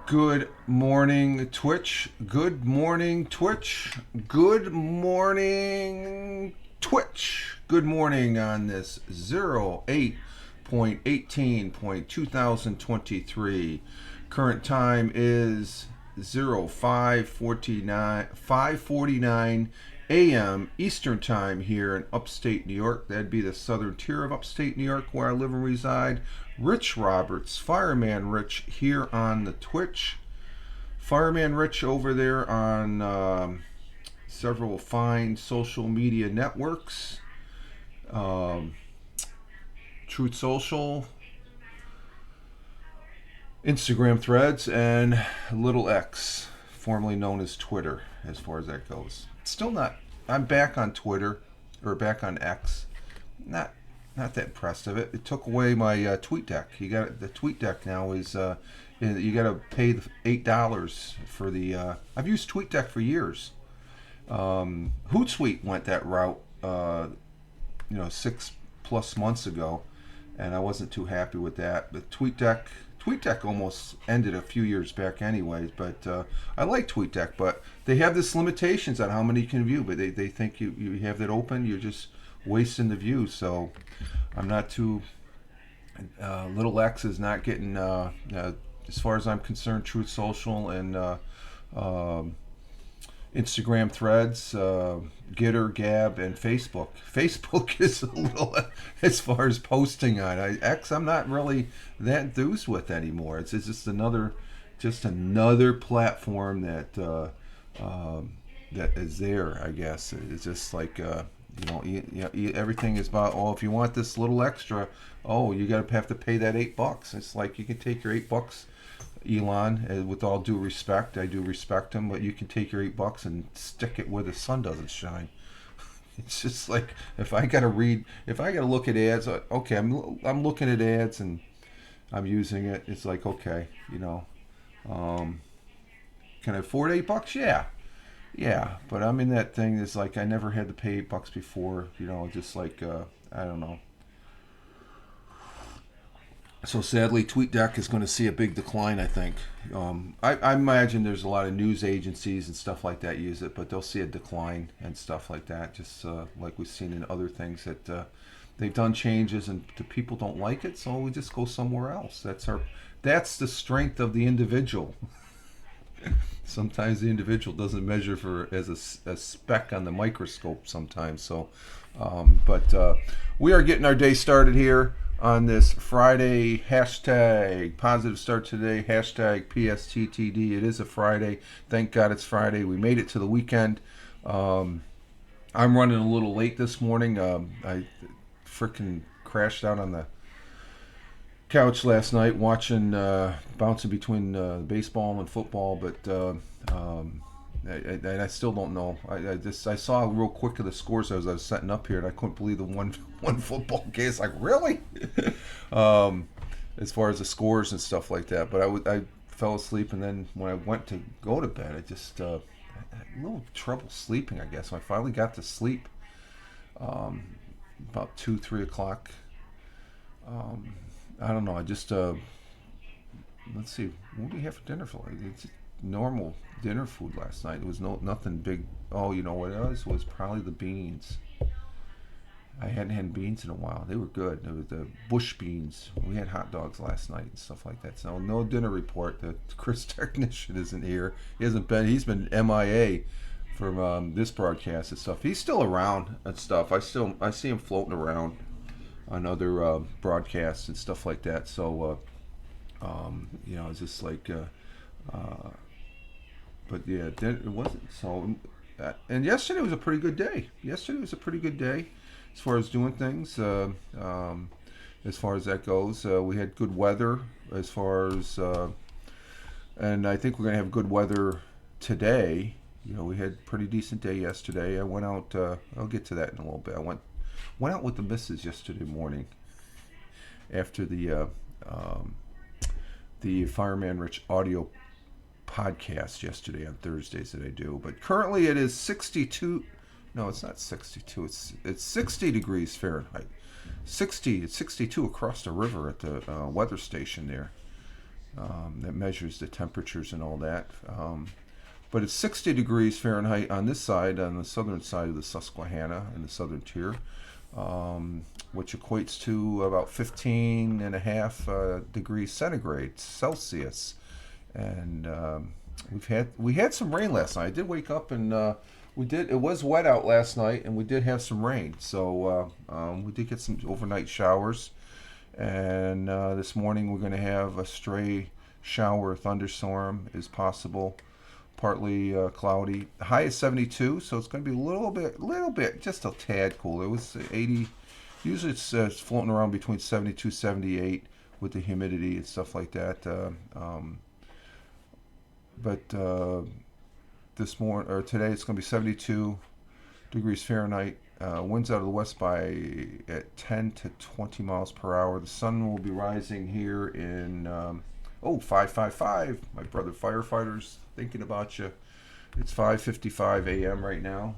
Good morning, Twitch. Good morning, Twitch. Good morning, Twitch. Good morning on this 08.18.2023. Current time is 5:49 a.m. Eastern Time here in upstate New York. That'd be the southern tier of upstate New York where I live and reside. Rich Roberts, Fireman Rich, here on the Twitch. Fireman Rich over there on several fine social media networks. Um, Truth Social, Instagram Threads, and Little X, formerly known as Twitter, as far as that goes. Still not. I'm back on Twitter, or back on X. Not that impressed of it. It took away my tweet deck. You got the tweet deck now is you got to pay the $8 for the. I've used TweetDeck for years. Hootsuite went that route, 6+ months ago, and I wasn't too happy with that. But TweetDeck almost ended a few years back, anyways. But I like TweetDeck, but they have this limitations on how many you can view. But they think you have that open, you're just wasting the view. So I'm not too. Little X is not getting. As far as I'm concerned, Truth Social and Instagram Threads, Gitter, Gab, and Facebook. Facebook is a little, as far as posting on X, I'm not really that enthused with anymore. It's just another platform that is there. I guess it's just like everything is about, if you want this little extra, you gotta have to pay that $8. It's like you can take your $8, Elon, with all due respect, I do respect him, but you can take your $8 and stick it where the sun doesn't shine. It's just like, if I gotta look at ads, okay, I'm looking at ads and I'm using it. It's like, okay, can I afford $8? Yeah, but I'm in that thing. It's like I never had to pay $8 before. Just like I don't know. So sadly, TweetDeck is going to see a big decline, I think. I imagine there's a lot of news agencies and stuff like that use it, but they'll see a decline and stuff like that, just like we've seen in other things that they've done changes and the people don't like it, so we just go somewhere else. That's the strength of the individual. Sometimes the individual doesn't measure as a speck on the microscope sometimes. So, but we are getting our day started here on this Friday. Hashtag positive start today. Hashtag PSTTD. It is a Friday. Thank God it's Friday. We made it to the weekend. I'm running a little late this morning. I freaking crashed out on the couch last night watching bouncing between baseball and football, but I still don't know. I saw real quick of the scores as I was setting up here, and I couldn't believe the one football game. It's like, really? As far as the scores and stuff like that, but I fell asleep, and then when I went to go to bed, I just had a little trouble sleeping, I guess. So I finally got to sleep about 2-3 o'clock. I don't know. I just let's see. What did we have for dinner for? It's normal dinner food last night. It was nothing big. Oh, you know what it was probably the beans. I hadn't had beans in a while. They were good. It was the bush beans. We had hot dogs last night and stuff like that. So no dinner report. The Chris technician isn't here. He's been MIA from this broadcast and stuff. He's still around and stuff. I see him floating around on other broadcasts and stuff like that. So, it's just like, but yeah, it wasn't so. And yesterday was a pretty good day. As far as doing things. As far as that goes, we had good weather. As far as, and I think we're gonna have good weather today. We had pretty decent day yesterday. I went out. I'll get to that in a little bit. I went out with the missus yesterday morning after the Fireman Rich audio podcast yesterday on Thursdays that I do. But currently it is 62. No, it's not 62. It's 60 degrees Fahrenheit. It's 62 across the river at the weather station there. that measures the temperatures and all that. But it's 60 degrees Fahrenheit on this side, on the southern side of the Susquehanna in the southern tier, which equates to about 15 and a half degrees centigrade Celsius. And we had some rain last night. I did wake up and it was wet out last night, and we did have some rain. So we did get some overnight showers. And this morning we're going to have a stray shower thunderstorm is possible, partly cloudy. The high is 72, so it's going to be a little bit, just a tad cool. It was 80. Usually it's floating around between 72, 78 with the humidity and stuff like that. But this morning or today it's going to be 72 degrees Fahrenheit. Winds out of the west at 10 to 20 miles per hour. The sun will be rising here in 555. My brother firefighters, thinking about you. It's 5:55 a.m. right now.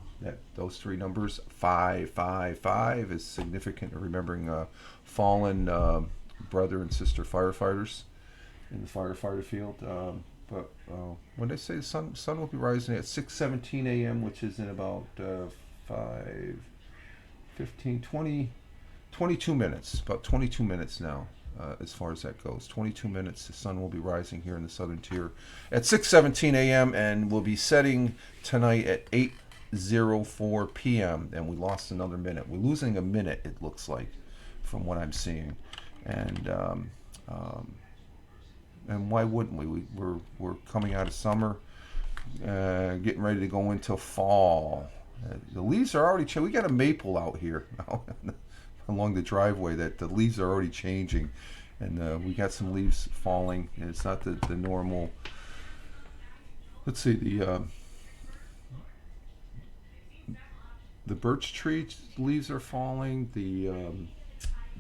Those three numbers, 555, is significant. Remembering fallen brother and sister firefighters in the firefighter field. But when they say the sun will be rising at 6:17 a.m., which is in about 22 minutes, about 22 minutes now, as far as that goes. 22 minutes, the sun will be rising here in the southern tier at 6:17 a.m. and will be setting tonight at 8:04 p.m. And we lost another minute. We're losing a minute, it looks like, from what I'm seeing. And why wouldn't we? We're coming out of summer, getting ready to go into fall. The leaves are already changing. We got a maple out here now along the driveway that the leaves are already changing, and we got some leaves falling. And it's not the normal. Let's see, the birch tree leaves are falling. The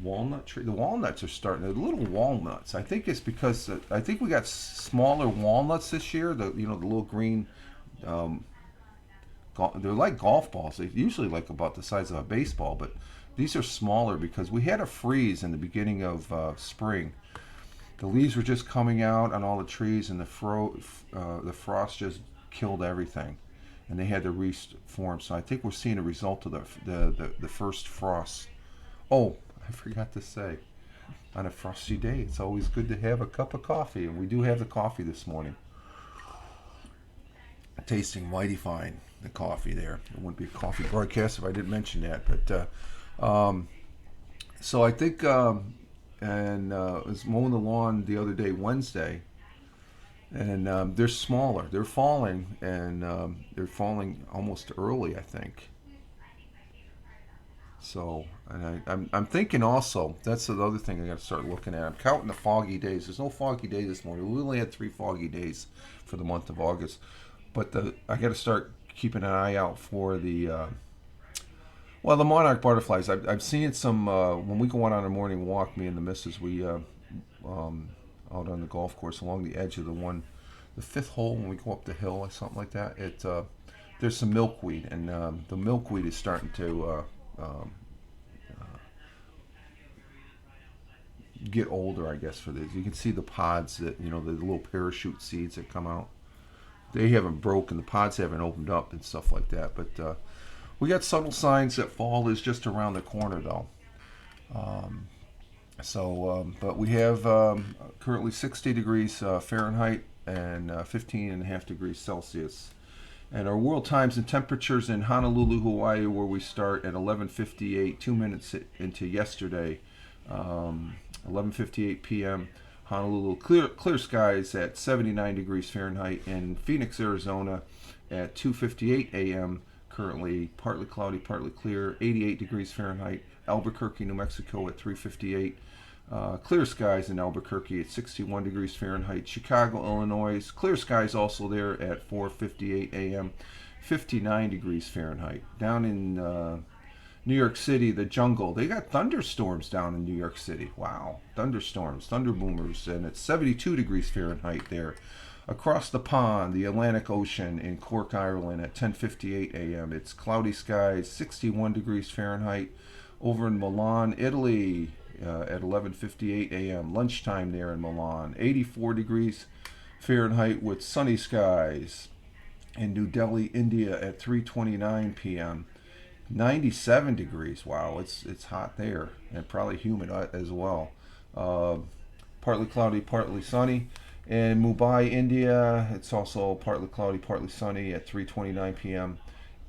walnut tree. The walnuts are starting. The little walnuts. I think it's because I think we got smaller walnuts this year. The little green. They're like golf balls. They're usually like about the size of a baseball, but these are smaller because we had a freeze in the beginning of spring. The leaves were just coming out on all the trees, and the frost just killed everything, and they had to reform. So I think we're seeing a result of the first frost. Oh, I forgot to say, on a frosty day, it's always good to have a cup of coffee, and we do have the coffee this morning. Tasting mighty fine, the coffee there. It wouldn't be a coffee broadcast if I didn't mention that. But so I think, I was mowing the lawn the other day, Wednesday, and they're smaller. They're falling, and they're falling almost early, I think. So, and I'm thinking also, that's the other thing I got to start looking at. I'm counting the foggy days. There's no foggy day this morning. We only had 3 foggy days for the month of August. But I got to start keeping an eye out for the monarch butterflies. I've seen some when we go out on a morning walk. Me and the missus, we out on the golf course along the edge of the 5th hole when we go up the hill or something like that. There's some milkweed, and the milkweed is starting to get older, I guess. For this, you can see the pods that the little parachute seeds that come out. They haven't broken, the pods haven't opened up and stuff like that, but we got subtle signs that fall is just around the corner, though. But we have currently 60 degrees Fahrenheit and 15.5 degrees Celsius. And our world times and temperatures in Honolulu, Hawaii, where we start at 11:58, 2 minutes into yesterday, 11:58 p.m. Honolulu, clear skies at 79 degrees Fahrenheit. In Phoenix, Arizona at 2:58 a.m. currently partly cloudy, partly clear, 88 degrees Fahrenheit. Albuquerque, New Mexico at 3:58. Clear skies in Albuquerque at 61 degrees Fahrenheit. Chicago, Illinois, clear skies also there at 4:58 a.m. 59 degrees Fahrenheit. Down in New York City, the jungle, they got thunderstorms down in New York City. Wow, thunderstorms, thunder boomers, and it's 72 degrees Fahrenheit there. Across the pond, the Atlantic Ocean in Cork, Ireland at 10:58 a.m. It's cloudy skies, 61 degrees Fahrenheit. Over in Milan, Italy, at 11:58 a.m. Lunchtime there in Milan. 84 degrees Fahrenheit with sunny skies. In New Delhi, India at 3:29 p.m. 97 degrees. Wow, it's hot there and probably humid as well. Partly cloudy, partly sunny. In Mumbai, India, it's also partly cloudy, partly sunny at 3:29 p.m.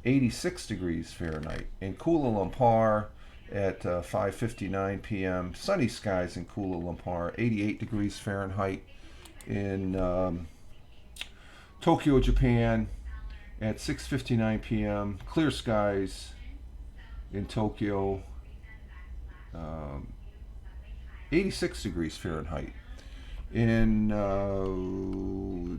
86 degrees Fahrenheit. In Kuala Lumpur at 5:59 p.m. Sunny skies in Kuala Lumpur, 88 degrees Fahrenheit. In Tokyo, Japan, at 6:59 p.m. Clear skies in Tokyo, 86 degrees Fahrenheit. In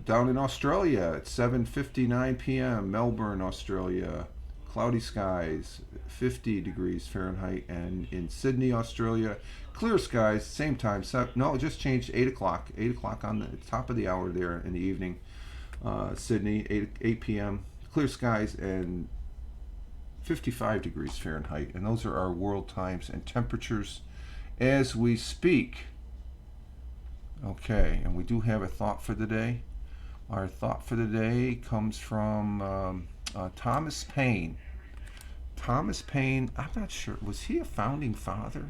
down in Australia at 7:59 p.m. Melbourne, Australia, cloudy skies, 50 degrees Fahrenheit. And in Sydney, Australia, clear skies, same time. No, it just changed, 8 o'clock. 8 o'clock on the top of the hour there in the evening. Sydney, 8 p.m. Clear skies and 55 degrees Fahrenheit. And those are our world times and temperatures as we speak. Okay, and we do have a thought for the day. Our thought for the day comes from Thomas Paine. Thomas Paine, I'm not sure, was he a founding father?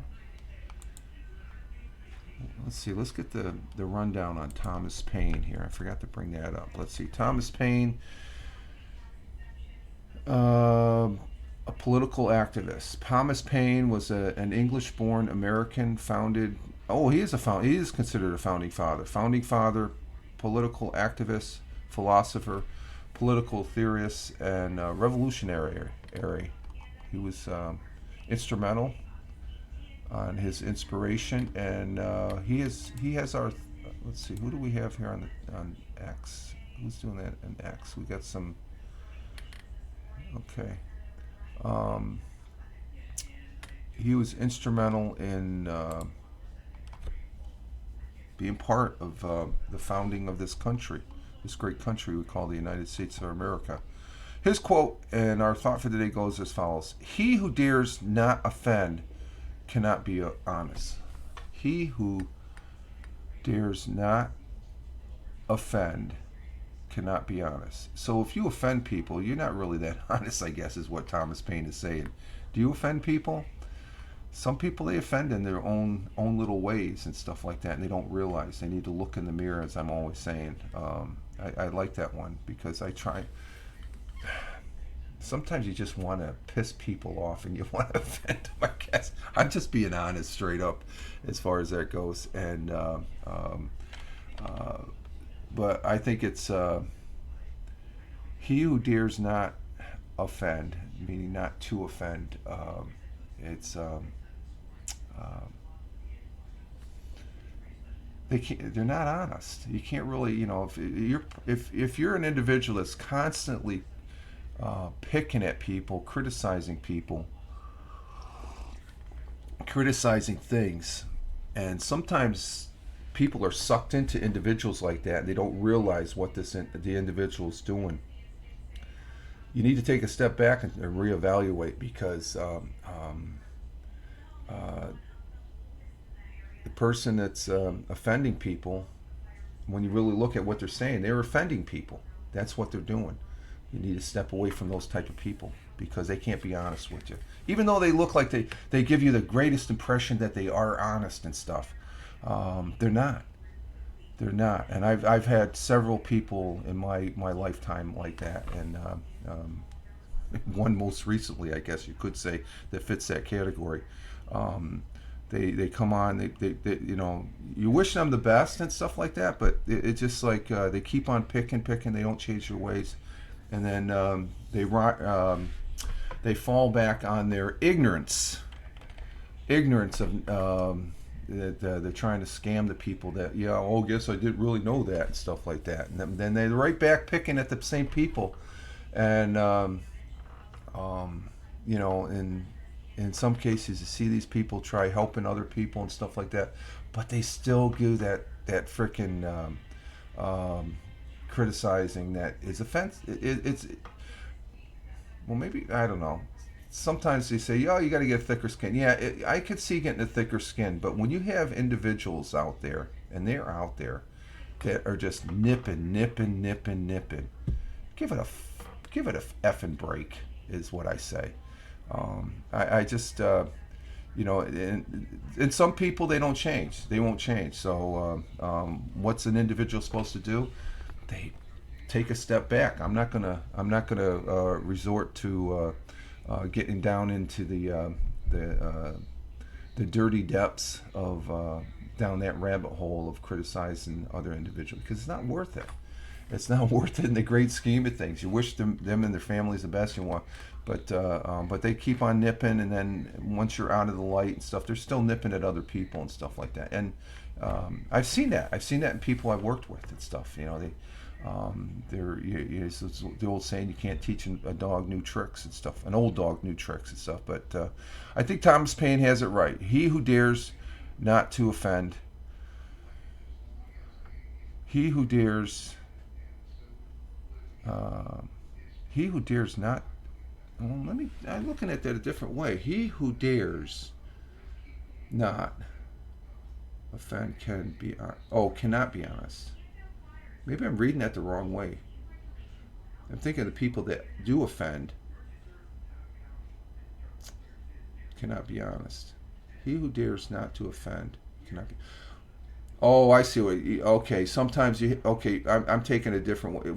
Let's see, let's get the rundown on Thomas Paine here. I forgot to bring that up. Let's see, Thomas Paine, a political activist. Thomas Paine was an English-born American founded. Oh, he is considered a founding father. Founding father, political activist, philosopher, political theorist, and revolutionary. He was instrumental on his inspiration, and he has our. Let's see, who do we have here on X? Who's doing that on X? We got some. Okay. He was instrumental in being part of the founding of this country, this great country we call the United States of America. His quote and our thought for the day goes as follows: "He who dares not offend cannot be honest." He who dares not offend cannot be honest. So if you offend people, you're not really that honest, I guess, is what Thomas Paine is saying. Do you offend people? Some people, they offend in their own little ways and stuff like that, and they don't realize. They need to look in the mirror, as I'm always saying. I like that one because I try. Sometimes you just want to piss people off and you want to offend them, I guess. I'm just being honest, straight up, as far as that goes. And but I think it's he who dares not offend, meaning not to offend. They're not honest. You can't really, if you're an individual that's constantly picking at people, criticizing things, and sometimes people are sucked into individuals like that and they don't realize what the individual is doing. You need to take a step back and reevaluate, because the person that's offending people, when you really look at what they're saying, they're offending people. That's what they're doing. You need to step away from those type of people because they can't be honest with you. Even though they look like they give you the greatest impression that they are honest and stuff, they're not. They're not. And I've had several people in my lifetime like that, and one most recently, I guess you could say, that fits that category. They come on, they you wish them the best and stuff like that, but it's just like they keep on picking, they don't change their ways, and then they fall back on their ignorance of that they're trying to scam the people that, guess I didn't really know that and stuff like that, and then they're right back picking at the same people, and in some cases you see these people try helping other people and stuff like that, but they still do that freaking criticizing that is offensive. Well, maybe, I don't know. sometimes they say, "Oh, you got to get a thicker skin." Yeah, I could see getting a thicker skin, but when you have individuals out there, and they're out there, that are just nipping, nipping, nipping, nipping, give it a give it a effing break, is what I say. I just and some people, they don't change. They won't change. So what's an individual supposed to do? They take a step back. I'm not gonna resort to getting down into the dirty depths of down that rabbit hole of criticizing other individuals, because it's not worth it. It's not worth it in the great scheme of things. You wish them and their families the best. You want, but they keep on nipping, and then once you're out of the light and stuff, they're still nipping at other people and stuff like that. And I've seen that. I've seen that in people I've worked with and stuff. It's the old saying, you can't teach a dog new tricks and stuff. An old dog new tricks and stuff. But I think Thomas Paine has it right. He who dares not to offend. He who dares. He who dares not. Well, I'm looking at that a different way. He who dares not offend cannot be honest. Maybe I'm reading that the wrong way. I'm thinking the people that do offend cannot be honest. He who dares not to offend cannot be. Oh, I see. Okay, sometimes you. Okay, I'm taking a different way.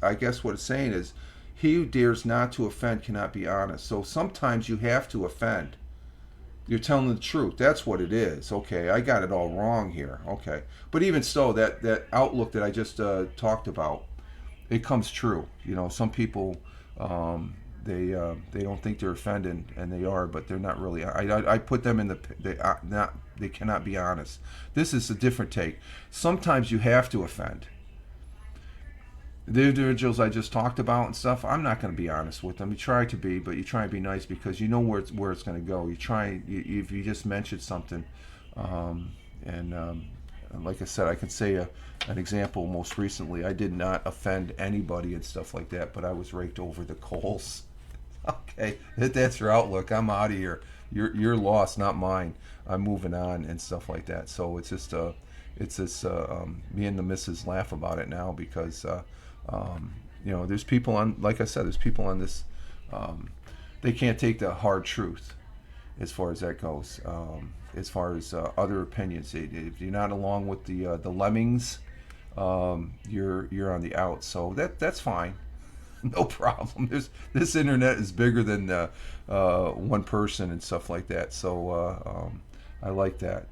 I guess what it's saying is, he who dares not to offend cannot be honest. So sometimes you have to offend. You're telling the truth. That's what it is. Okay, I got it all wrong here. Okay, but even so, that outlook that I just talked about, it comes true. Some people, they don't think they're offended, and they are, but they're not really. I put them in they cannot be honest. This is a different take. Sometimes you have to offend. The individuals I just talked about and stuff, I'm not going to be honest with them. You try to be, but you try and be nice, because you know where it's going to go. If you just mention something, like I said, I can say an example. Most recently, I did not offend anybody and stuff like that, but I was raked over the coals. Okay, that's your outlook. I'm out of here. You're lost, not mine. I'm moving on and stuff like that. So it's just me and the missus laugh about it now, because there's people on, like I said, there's people on this, they can't take the hard truth as far as that goes. As far as other opinions, if you're not along with the lemmings, you're on the out. So that's fine. No problem. This internet is bigger than one person and stuff like that. So I like that.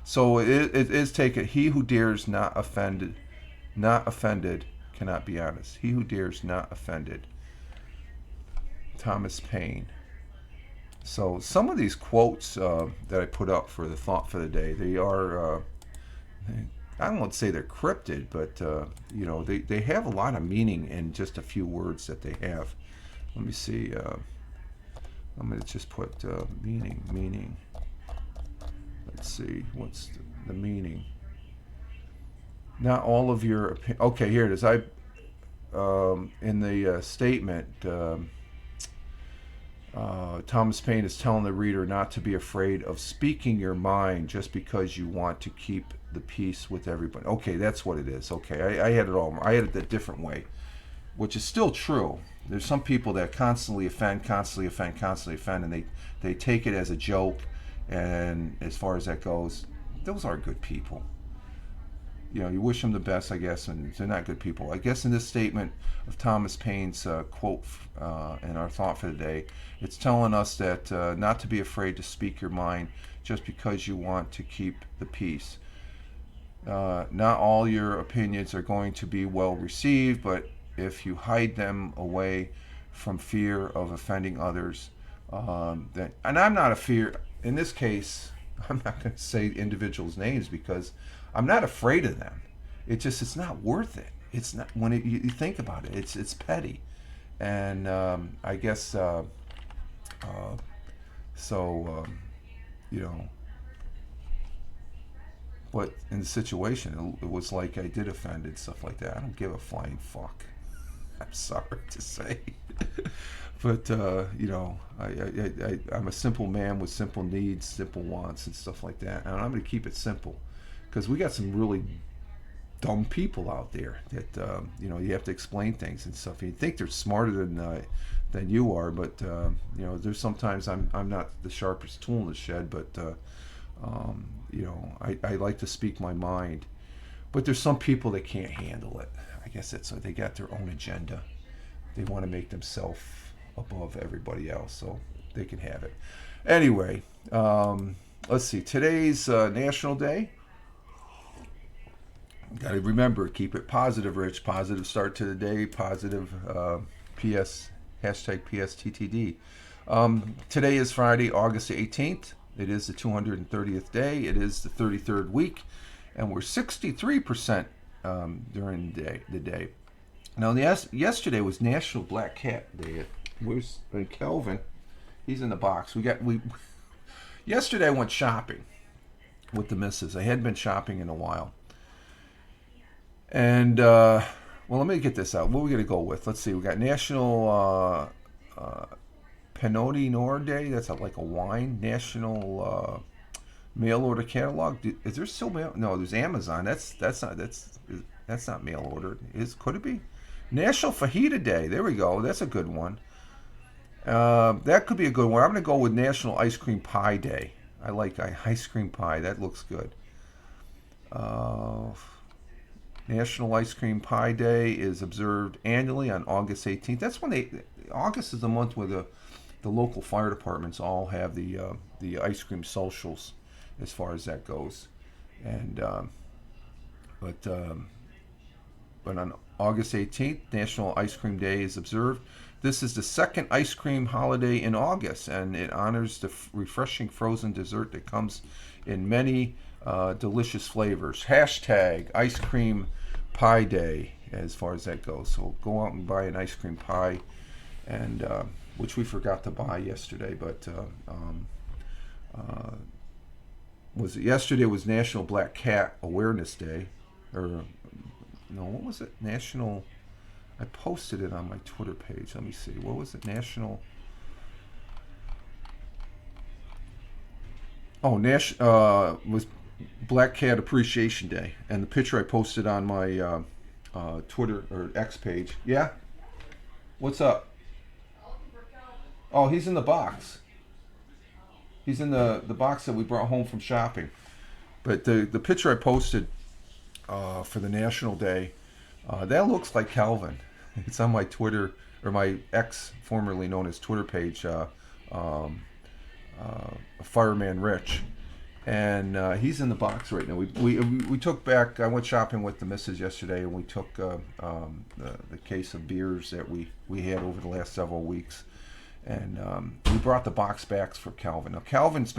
So it is taken. He who dares not offended cannot be honest. He who dares not offended. Thomas Paine. So some of these quotes that I put up for the thought for the day, they are. I don't want to say they're cryptid, but they have a lot of meaning in just a few words that they have. Let me see. I'm going to just put meaning. Let's see, what's the meaning? Not all of your okay, here it is. In the statement, Thomas Paine is telling the reader not to be afraid of speaking your mind just because you want to keep the peace with everybody. Okay, that's what it is. Okay, I had it a different way, which is still true. There's some people that constantly offend, and they take it as a joke. And as far as that goes, those aren't good people. You wish them the best, I guess, and they're not good people. I guess in this statement of Thomas Paine's quote and our thought for the day, it's telling us that not to be afraid to speak your mind just because you want to keep the peace. Not all your opinions are going to be well received, but if you hide them away from fear of offending others, and I'm not a fear. In this case, I'm not going to say individuals' names because I'm not afraid of them. It's not worth it. It's not, when you think about it. It's petty, and I guess But in the situation, it was like I did offend and stuff like that. I don't give a flying fuck. I'm sorry to say. But you know, I'm a simple man with simple needs, simple wants, and stuff like that. And I'm going to keep it simple, because we got some really dumb people out there that you know, you have to explain things and stuff. You think they're smarter than you are, but you know, there's sometimes I'm not the sharpest tool in the shed, but you know, I like to speak my mind. But there's some people that can't handle it. I guess it's they got their own agenda. They want to make themselves above everybody else, so they can have it. Anyway, let's see. Today's National Day. Got to remember, keep it positive, Rich. Positive start to the day. Positive PS hashtag PSTTD. Today is Friday, August 18th. It is the 230th day. It is the 33rd week, and we're 63% during the day. Now, yesterday was National Black Cat Day. Where's Kelvin? He's in the box. Yesterday I went shopping with the missus. I hadn't been shopping in a while. And, well, let me get this out. What are we going to go with? Let's see. We got National Pinot Noir Day. That's like a wine. National Mail Order Catalog. Is there still mail? No, there's Amazon. That's not mail order. Could it be? National Fajita Day. There we go. That's a good one. That could be a good one. I'm going to go with National Ice Cream Pie Day. I like ice cream pie. That looks good. National Ice Cream Pie Day is observed annually on August 18th. That's when August is the month where the local fire departments all have the ice cream socials, as far as that goes. And but on August 18th, National Ice Cream Day is observed. This is the second ice cream holiday in August, and it honors the refreshing frozen dessert that comes in many delicious flavors. Hashtag Ice Cream Pie Day, as far as that goes. So go out and buy an ice cream pie, and which we forgot to buy yesterday. But yesterday was National Black Cat Awareness Day, or no, what was it? National. I posted it on my Twitter page. Let me see. What was it? National. Oh, was Black Cat Appreciation Day, and the picture I posted on my Twitter or X page. Yeah. What's up? Oh, he's in the box. He's in the box that we brought home from shopping. But the picture I posted for the National Day, that looks like Calvin. It's on my Twitter, or my X, formerly known as Twitter page, Fireman Rich. And he's in the box right now. We took back, I went shopping with the missus yesterday, and we took the case of beers that we had over the last several weeks. And we brought the box back for Calvin. Now, Calvin's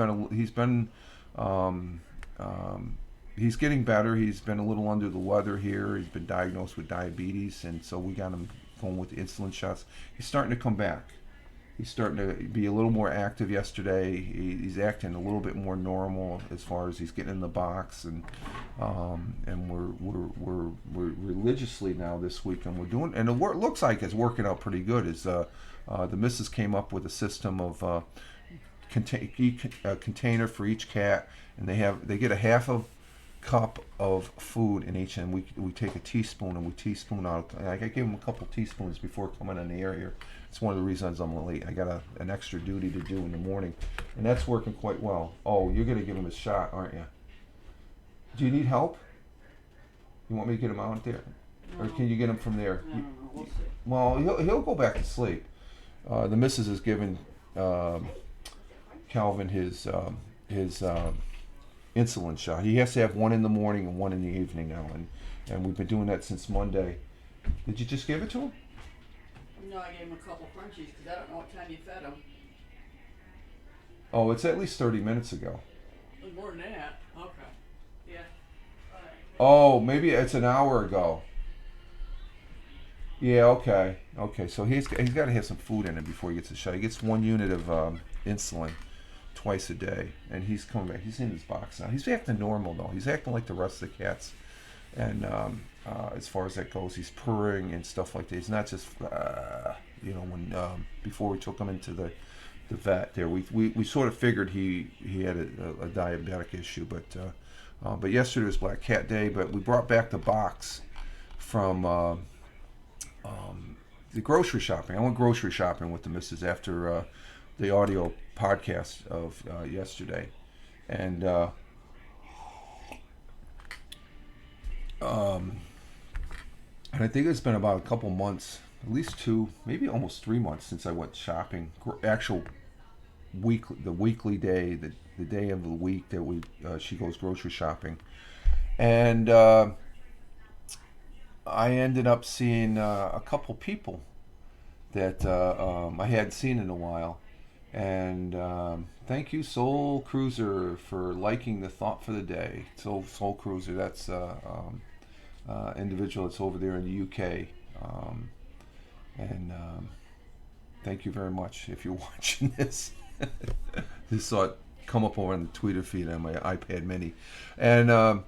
he's getting better. He's been a little under the weather here. He's been diagnosed with diabetes, and so we got him going with the insulin shots. He's starting to come back. He's starting to be a little more active yesterday. He's acting a little bit more normal as far as he's getting in the box, and we're religiously now this week, and we're doing, and it looks like it's working out pretty good. The missus came up with a system of container for each cat, and they get a half of cup of food in each, and we take a teaspoon and we teaspoon out. I gave him a couple teaspoons before coming on the air here. It's one of the reasons I'm late. I got an extra duty to do in the morning, and that's working quite well. Oh, you're gonna give him a shot, aren't you? Do you need help? You want me to get him out there, or can you get him from there? No, we'll see. Well, he'll go back to sleep. The missus has given Calvin his insulin shot. He has to have one in the morning and one in the evening now, and we've been doing that since Monday. Did you just give it to him? No, I gave him a couple crunchies because I don't know what time you fed him. Oh, it's at least 30 minutes ago. It was more than that. Okay. Yeah. All right. Oh, maybe it's an hour ago. Yeah, okay. So he's got to have some food in him before he gets the shot. He gets 1 unit of insulin twice a day, and he's coming back. He's in his box now. He's acting normal though. He's acting like the rest of the cats, and as far as that goes. He's purring and stuff like that. He's not just, when before we took him into the vet there, we sort of figured he had a diabetic issue, but yesterday was Black Cat Day. But we brought back the box from the grocery shopping. I went grocery shopping with the missus after the audio podcast of yesterday, and I think it's been about a couple months, at least 2, maybe almost 3 months since I went shopping. Actual the weekly day, the day of the week that she goes grocery shopping, and I ended up seeing a couple people that I hadn't seen in a while, and thank you, Soul Cruiser, for liking the thought for the day. Soul Cruiser, that's individual that's over there in the UK, and thank you very much if you're watching this. Just saw it come up over on the Twitter feed on my iPad Mini, and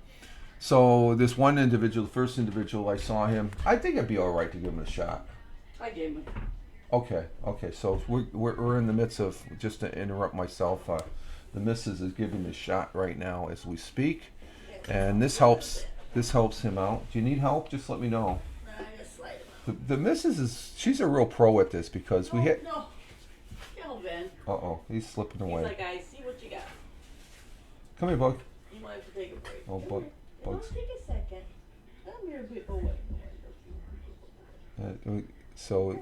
so this one individual, the first individual I saw him, I think it'd be all right to give him a shot. I gave him. Okay. So we're in the midst of, just to interrupt myself, the missus is giving the shot right now as we speak, and this helps him out. Do you need help? Just let me know. The missus she's a real pro at this, because we had. No, Ben. He's slipping away. He's like, I see what you got. Come here, Bug. You might have to take a break. Oh, Bug. Bugs. Take a second. Come here a bit. Oh, wait. So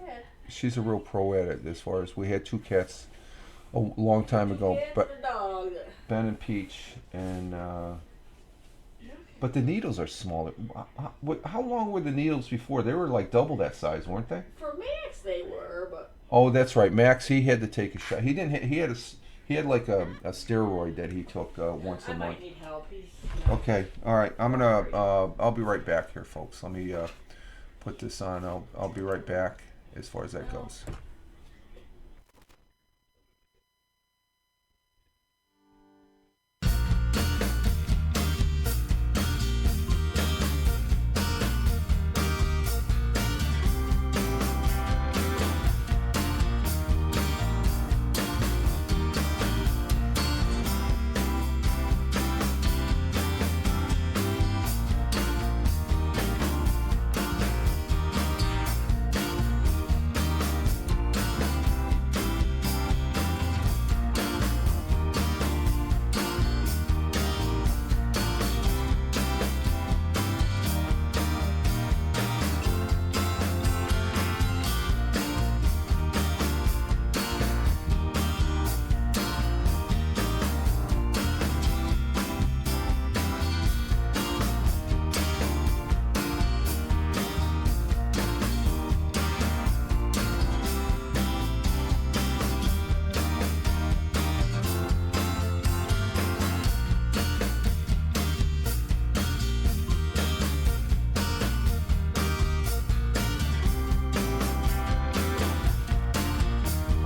she's a real pro at it. As far as, we had 2 cats a long time ago, but Ben and Peach, and but the needles are smaller. How long were the needles before? They were like double that size, weren't they? For Max, they were, but. Oh, that's right. Max, he had to take a shot. He didn't. He had like a steroid that he took once a month. I might need help. Okay. All right. I'm gonna. I'll be right back here, folks. Let me put this on. I'll be right back as far as that goes.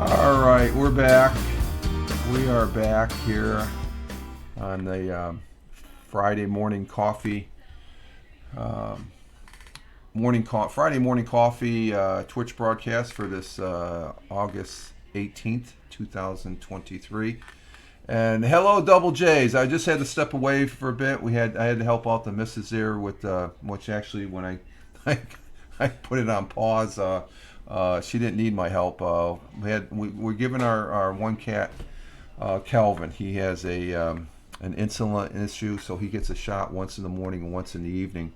All right, we're back. We are back here on the Friday morning coffee. Friday morning coffee Twitch broadcast for this August 18th, 2023. And hello, Double J's. I just had to step away for a bit. I had to help out the missus there with which actually, when I put it on pause, she didn't need my help. We're giving our one cat, Calvin. He has an insulin issue, so he gets a shot once in the morning and once in the evening.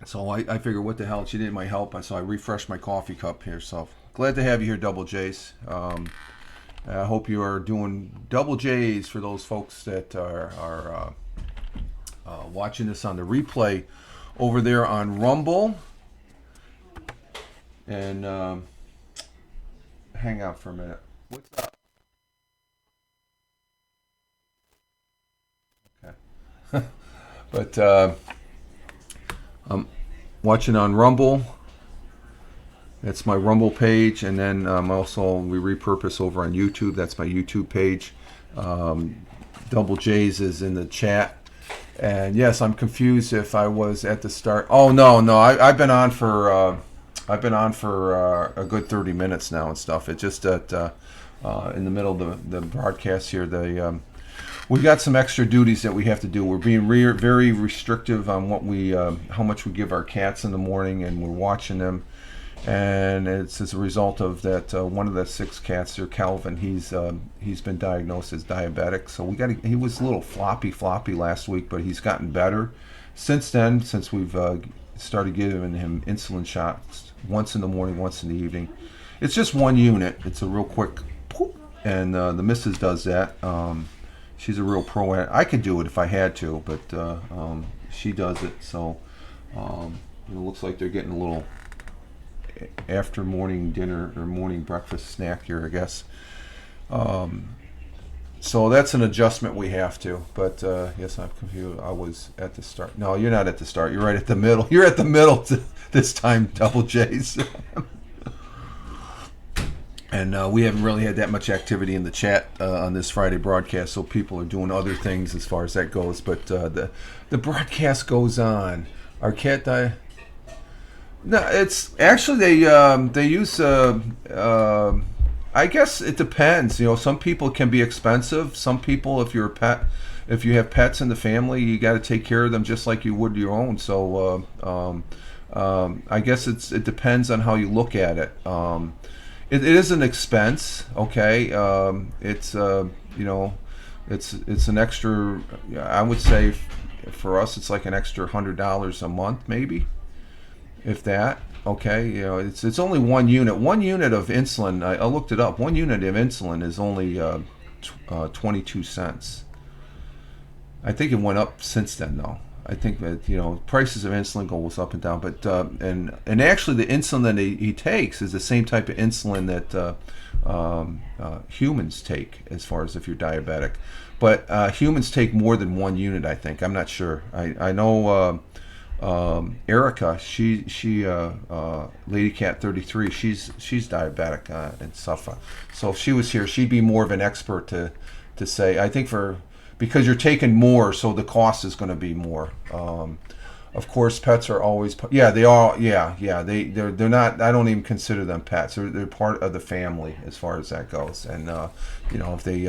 So I figured, what the hell? She didn't need my help, so I refreshed my coffee cup here. So glad to have you here, Double J's. I hope you are doing Double J's for those folks that are watching this on the replay over there on Rumble. And hang out for a minute. What's up? Okay. But I'm watching on Rumble. That's my Rumble page, and then also we repurpose over on YouTube. That's my YouTube page. Double J's is in the chat, And yes, I'm confused if I was at the start. Oh no, no, I've been on for a good 30 minutes now and stuff. It's just that in the middle of the broadcast here, we got some extra duties that we have to do. We're being very restrictive on what how much we give our cats in the morning, and we're watching them. And it's as a result of that. One of the 6 cats there, Calvin, he's been diagnosed as diabetic. So he was a little floppy last week, but he's gotten better since then. Since we've started giving him insulin shots once in the morning, once in the evening. It's just 1 unit. It's a real quick, poop, and the missus does that. She's a real pro at it. I could do it if I had to, but she does it. So it looks like they're getting a little after morning dinner or morning breakfast snack here, I guess. So that's an adjustment we have to. But yes, I'm confused. I was at the start. No, you're not at the start. You're right at the middle. You're at the middle this time, Double J's. And we haven't really had that much activity in the chat on this Friday broadcast, so people are doing other things as far as that goes. But the broadcast goes on. Our cat died. No, it's actually they use. I guess it depends. Some people can be expensive. Some people, if you're a pet, if you have pets in the family, you got to take care of them just like you would your own. So I guess it depends on how you look at it. It is an expense, okay. It's it's an extra. I would say for us, it's like an extra $100 a month, maybe, if that. Okay, it's only 1 unit. 1 unit of insulin. I looked it up. 1 unit of insulin is only 22 cents. I think it went up since then, though. I think that prices of insulin goes up and down, but and actually the insulin that he takes is the same type of insulin that humans take, as far as if you're diabetic. But humans take more than 1 unit, I think. I'm not sure. I know Erica, she Lady Cat 33. She's diabetic and stuff. So if she was here, she'd be more of an expert to say. I think because you're taking more, so the cost is going to be more. Of course, pets are always. Yeah, they are. Yeah. They're not. I don't even consider them pets. They're part of the family as far as that goes. And if they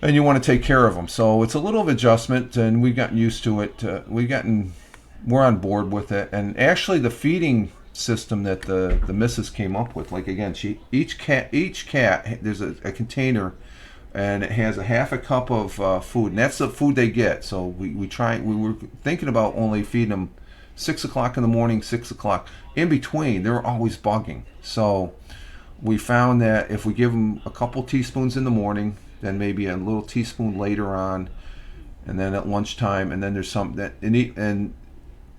and you want to take care of them. So it's a little So and we've gotten used to it. We're on board with it. And actually, the feeding system that the missus came up with, like again, each cat there's a container. And it has a half a cup of food, and that's the food they get. So we were thinking about only feeding them 6 o'clock in the morning, 6 o'clock. In between, they're always bugging. So we found that if we give them a couple teaspoons in the morning, then maybe a little teaspoon later on, and then at lunchtime, and then there's something that and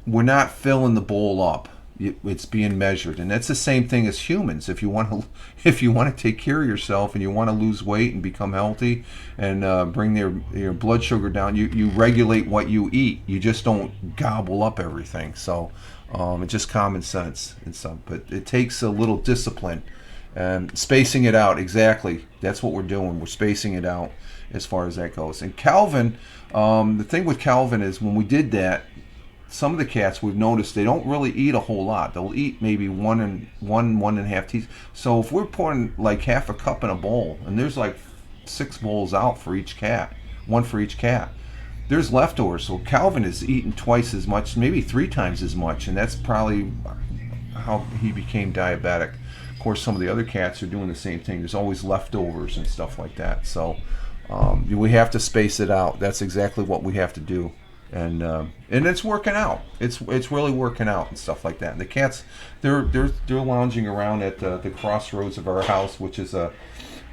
we're not filling the bowl up. It's being measured, and that's the same thing as humans. If you want to take care of yourself and you want to lose weight and become healthy and bring your blood sugar down, you regulate what you eat. You just don't gobble up everything. So it's just common sense and stuff. But it takes a little discipline and spacing it out. Exactly, that's what we're doing. We're spacing it out as far as that goes. And Calvin, the thing with Calvin is when we did that. Some of the cats we've noticed they don't really eat a whole lot. They'll eat maybe one and a half teaspoons. So if we're pouring like half a cup in a bowl, and there's like 6 bowls out for each cat, 1 for each cat, there's leftovers. So Calvin is eating twice as much, maybe 3 times as much, and that's probably how he became diabetic. Of course, some of the other cats are doing the same thing. There's always leftovers and stuff like that. So we have to space it out. That's exactly what we have to do. And it's working out. It's really working out and stuff like that. And the cats, they're lounging around at the crossroads of our house, which is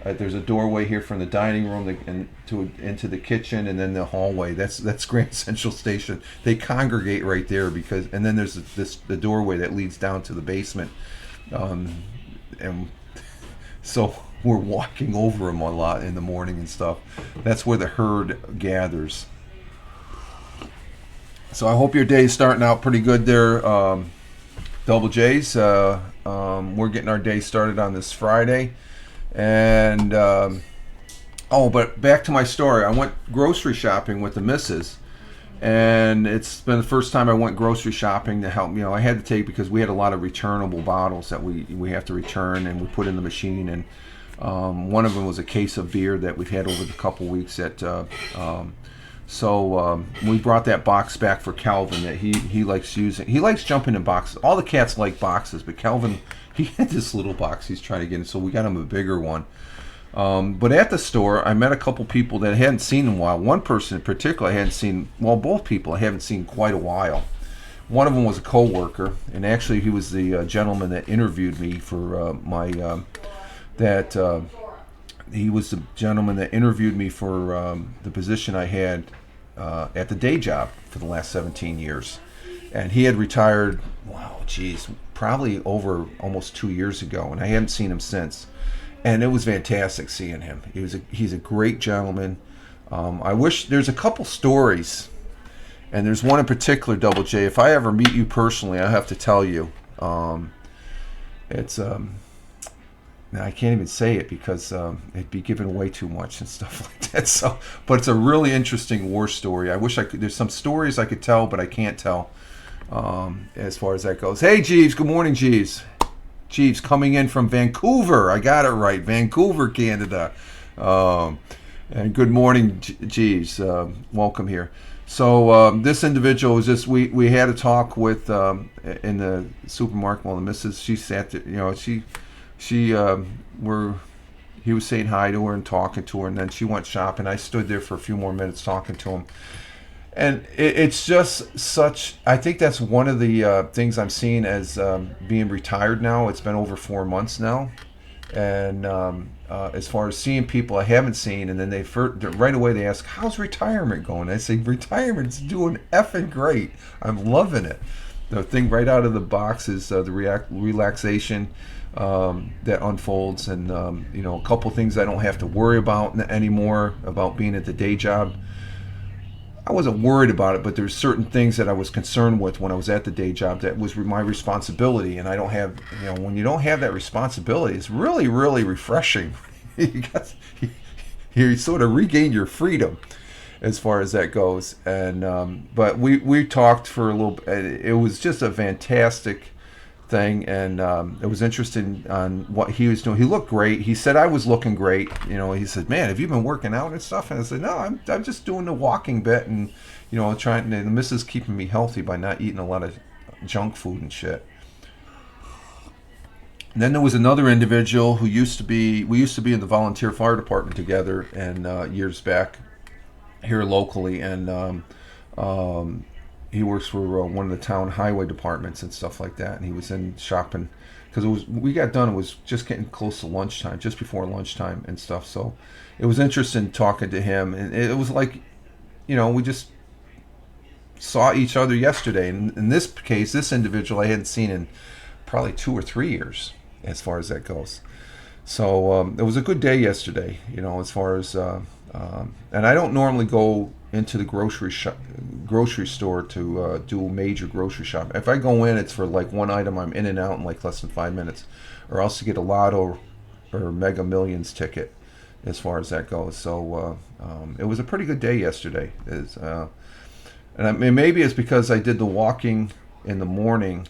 there's a doorway here from the dining room into the kitchen, and then the hallway. That's Grand Central Station. They congregate right there and then there's the doorway that leads down to the basement, and so we're walking over them a lot in the morning and stuff. That's where the herd gathers. So I hope your day's starting out pretty good there, Double J's. We're getting our day started on this Friday, and Oh, but back to my story. I went grocery shopping with the missus, and it's been the first time I went grocery shopping to help. I had to take because we had a lot of returnable bottles that we have to return, and we put in the machine. And one of them was a case of beer that we've had over the couple weeks. So we brought that box back for Calvin that he likes using. He likes jumping in boxes. All the cats like boxes, but Calvin, he had this little box he's trying to get in, so we got him a bigger one. But at the store, I met a couple people that I hadn't seen in a while. One person in particular I hadn't seen, well, both people I haven't seen in quite a while. One of them was a co-worker, and actually he was the gentleman that interviewed me for he was the gentleman that interviewed me for the position I had at the day job for the last 17 years. And he had retired, probably over almost 2 years ago, and I haven't seen him since. And it was fantastic seeing him. He's a great gentleman. I wish there's a couple stories, and there's one in particular, Double J. If I ever meet you personally, I have to tell you. It's I can't even say it because it'd be giving away too much and stuff like that. So, but it's a really interesting war story. I wish I could. There's some stories I could tell, but I can't tell as far as that goes. Hey, Jeeves. Good morning, Jeeves. Jeeves coming in from Vancouver. I got it right. Vancouver, Canada. And good morning, Jeeves. Welcome here. So this individual was just, we had a talk with, in the supermarket, well, the missus, she sat there, he was saying hi to her and talking to her, and then she went shopping. I stood there for a few more minutes talking to him. And it's just such, I think that's one of the things I'm seeing as being retired now. It's been over 4 months now. And as far as seeing people I haven't seen, and then right away they ask, how's retirement going? I say, retirement's doing effing great. I'm loving it. The thing right out of the box is the relaxation that unfolds, and a couple things I don't have to worry about anymore about being at the day job. I wasn't worried about it, but there's certain things that I was concerned with when I was at the day job that was my responsibility, and I don't have, when you don't have that responsibility, it's really, really refreshing. You sort of regain your freedom as far as that goes. And but we talked for a little bit. It was just a fantastic thing, and it was interesting on what he was doing. He looked great. He said I was looking great. He said, "Man, have you been working out and stuff?" And I said, "No, I'm just doing the walking bit, and trying. The missus keeping me healthy by not eating a lot of junk food and shit." And then there was another individual who we used to be in the volunteer fire department together, and years back here locally, and he works for one of the town highway departments and stuff like that. And he was in shopping because we got done. It was just getting close to lunchtime, just before lunchtime and stuff. So it was interesting talking to him, and it was like, we just saw each other yesterday. And in this case, this individual I hadn't seen in probably 2 or 3 years, as far as that goes. So it was a good day yesterday, as far as and I don't normally go into the grocery store to do a major grocery shop. If I go in, it's for like one item. I'm in and out in like less than 5 minutes, or else to get a Lotto or Mega Millions ticket, as far as that goes. So it was a pretty good day yesterday. And maybe it's because I did the walking in the morning,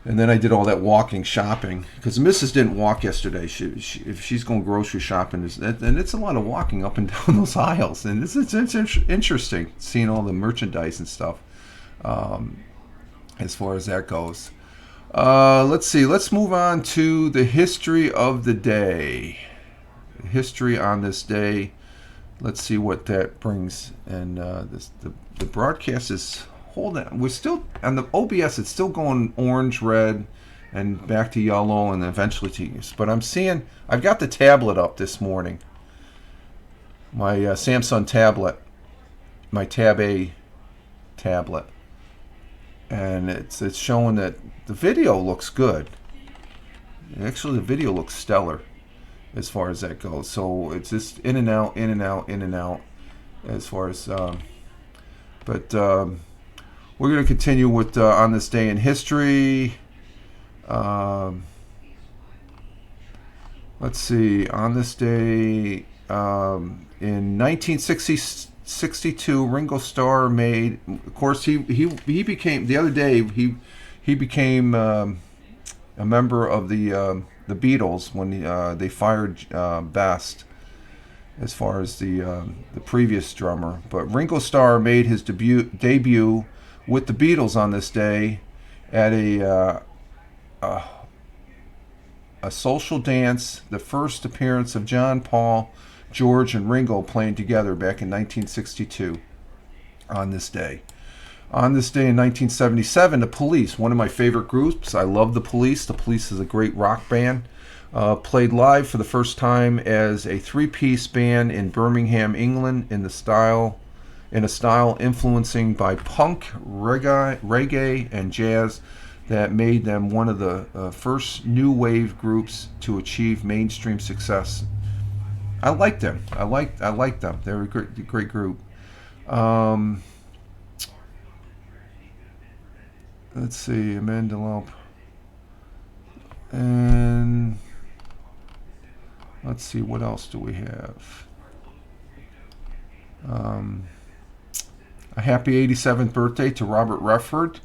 and then I did all that walking shopping, because the missus didn't walk yesterday. If she's going grocery shopping, and it's a lot of walking up and down those aisles, and it's interesting seeing all the merchandise and stuff as far as that goes. Let's see. Let's move on to the history of the day. History on this day. Let's see what that brings. And the broadcast is... Hold on, we're still on the OBS. It's still going orange, red, and back to yellow, and eventually to use. But I've got the tablet up this morning. My Samsung tablet, my Tab A tablet, and it's showing that the video looks good. Actually, the video looks stellar as far as that goes. So it's just in and out, in and out, in and out, as far as. We're going to continue with on this day in history. Let's let's see. On this day, in 1962, Ringo Starr made. Of course, he became the other day. He became a member of the Beatles when they fired Best, as far as the previous drummer. But Ringo Starr made his debut with the Beatles on this day at a social dance, the first appearance of John, Paul, George, and Ringo playing together back in 1962 on this day. On this day in 1977, the Police, one of my favorite groups. I love the Police. The Police is a great rock band. Played live for the first time as a three-piece band in Birmingham, England, in a style influencing by punk, reggae, and jazz that made them one of the first new wave groups to achieve mainstream success. I like them. I like them. They're a great group. Let's see, Amanda Lump. And let's see, what else do we have? A happy 87th birthday to Robert Redford.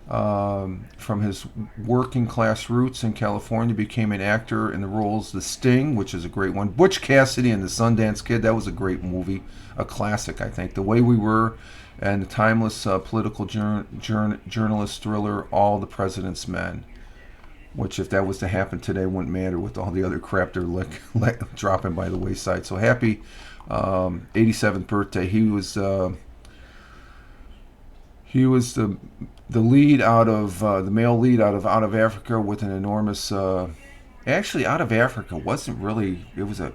From his working class roots in California, became an actor in the roles The Sting, which is a great one. Butch Cassidy and the Sundance Kid, that was a great movie, a classic, I think. The Way We Were, and the timeless political journalist thriller All the President's Men, which if that was to happen today wouldn't matter with all the other crap they're dropping by the wayside. So happy 87th birthday. He was the lead out of the male lead out of Africa with an enormous. Actually, Out of Africa wasn't really. It wasn't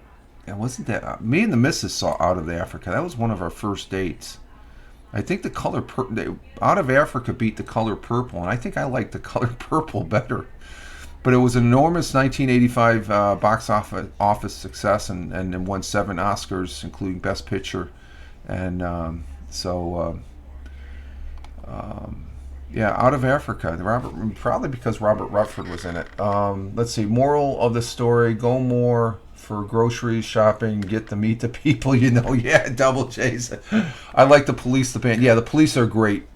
that. Me and the missus saw Out of Africa. That was one of our first dates. I think the color Out of Africa beat The Color Purple, and I think I like The Color Purple better. But it was an enormous 1985 box office success, and won 7 Oscars, including Best Picture, and yeah, Out of Africa. Probably because Robert Redford was in it. Let's see. Moral of the story: go more for groceries, shopping, meet the people you know. Yeah, Double J's. I like the Police, the band. Yeah, the Police are great.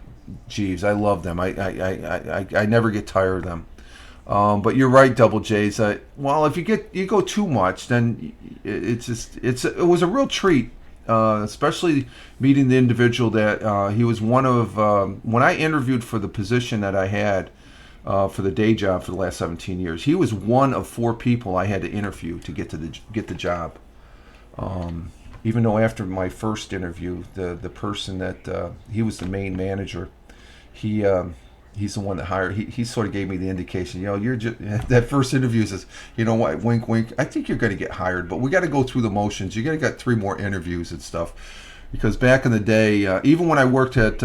Jeeves, I love them. I never get tired of them. But you're right, Double J's. Well, if you go too much, then it was a real treat. Especially meeting the individual that he was one of. When I interviewed for the position that I had for the day job for the last 17 years, he was one of 4 people I had to interview to get the job. Even though after my first interview, the person that he was the main manager, he's the one that hired. He sort of gave me the indication. You're just that first interview says, you know what, wink, wink. I think you're going to get hired, but we got to go through the motions. You got to get 3 more interviews and stuff. Because back in the day, even when I worked at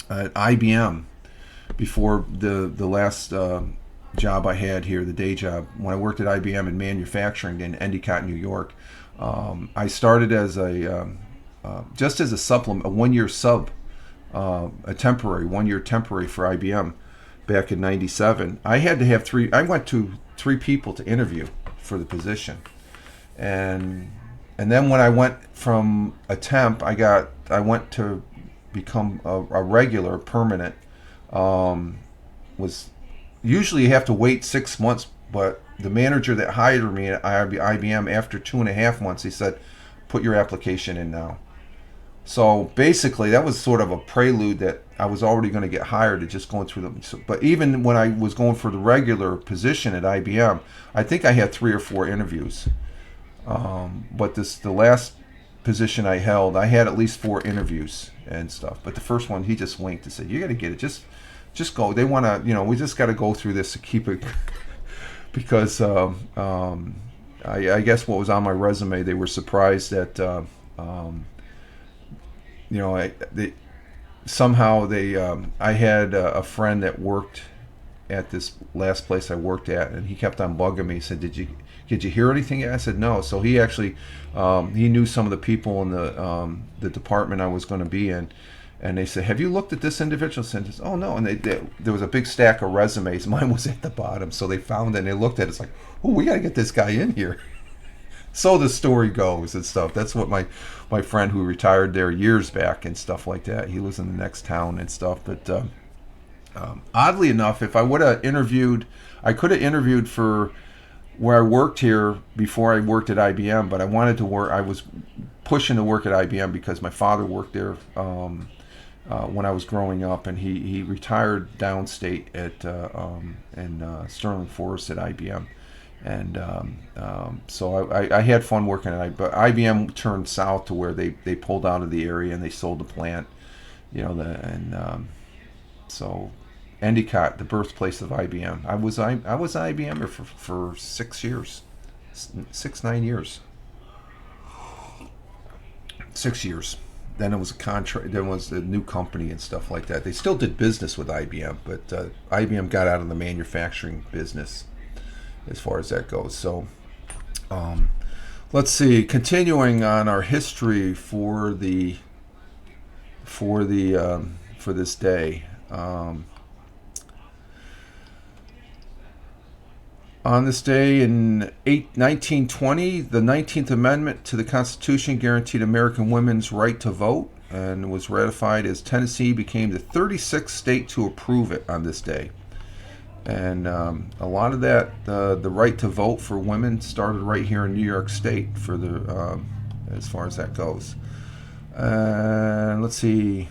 IBM, before the last job I had here, the day job, when I worked at IBM in manufacturing in Endicott, New York, I started as just as a supplement, a 1-year sub. A 1-year temporary for IBM back in '97. I had to have 3. I went to 3 people to interview for the position, and then when I went from a temp, I went to become a regular, permanent. Was usually you have to wait 6 months, but the manager that hired me at IBM, after 2.5 months, he said, "Put your application in now." So basically, that was sort of a prelude that I was already going to get hired at just going through them. But even when I was going for the regular position at IBM, I think I had 3 or 4 interviews. But the last position I held, I had at least 4 interviews and stuff. But the first one, he just winked and said, "You got to get it. Just go. They want to, we just got to go through this to keep it." Because I guess what was on my resume, they were surprised that. I had a friend that worked at this last place I worked at, and he kept on bugging me. He said, "Did you hear anything yet?" I said, "No." So he actually he knew some of the people in the department I was going to be in, And they said, "Have you looked at this individual?" Says, "Oh no." And there was a big stack of resumes. Mine was at the bottom, so they found it and they looked at it. It's like, "Oh, we got to get this guy in here." So the story goes and stuff. That's what my friend who retired there years back and stuff like that. He lives in the next town and stuff. But oddly enough, if I would have interviewed, I could have interviewed for where I worked here before I worked at IBM. But I wanted to work. I was pushing to work at IBM because my father worked there when I was growing up, and he retired downstate at in Sterling Forest at IBM. And so I had fun working at it, but IBM turned south to where they pulled out of the area and they sold the plant, so Endicott, the birthplace of IBM. I was an IBMer for 6 years, 9 years, 6 years. Then it was a contract. Then was a new company and stuff like that. They still did business with IBM, but IBM got out of the manufacturing business as far as that goes. So let's see, continuing on our history for this day. On this day in 1920, the 19th Amendment to the Constitution guaranteed American women's right to vote and was ratified as Tennessee became the 36th state to approve it on this day. And a lot of that, the right to vote for women started right here in New York State for as far as that goes. Let's see.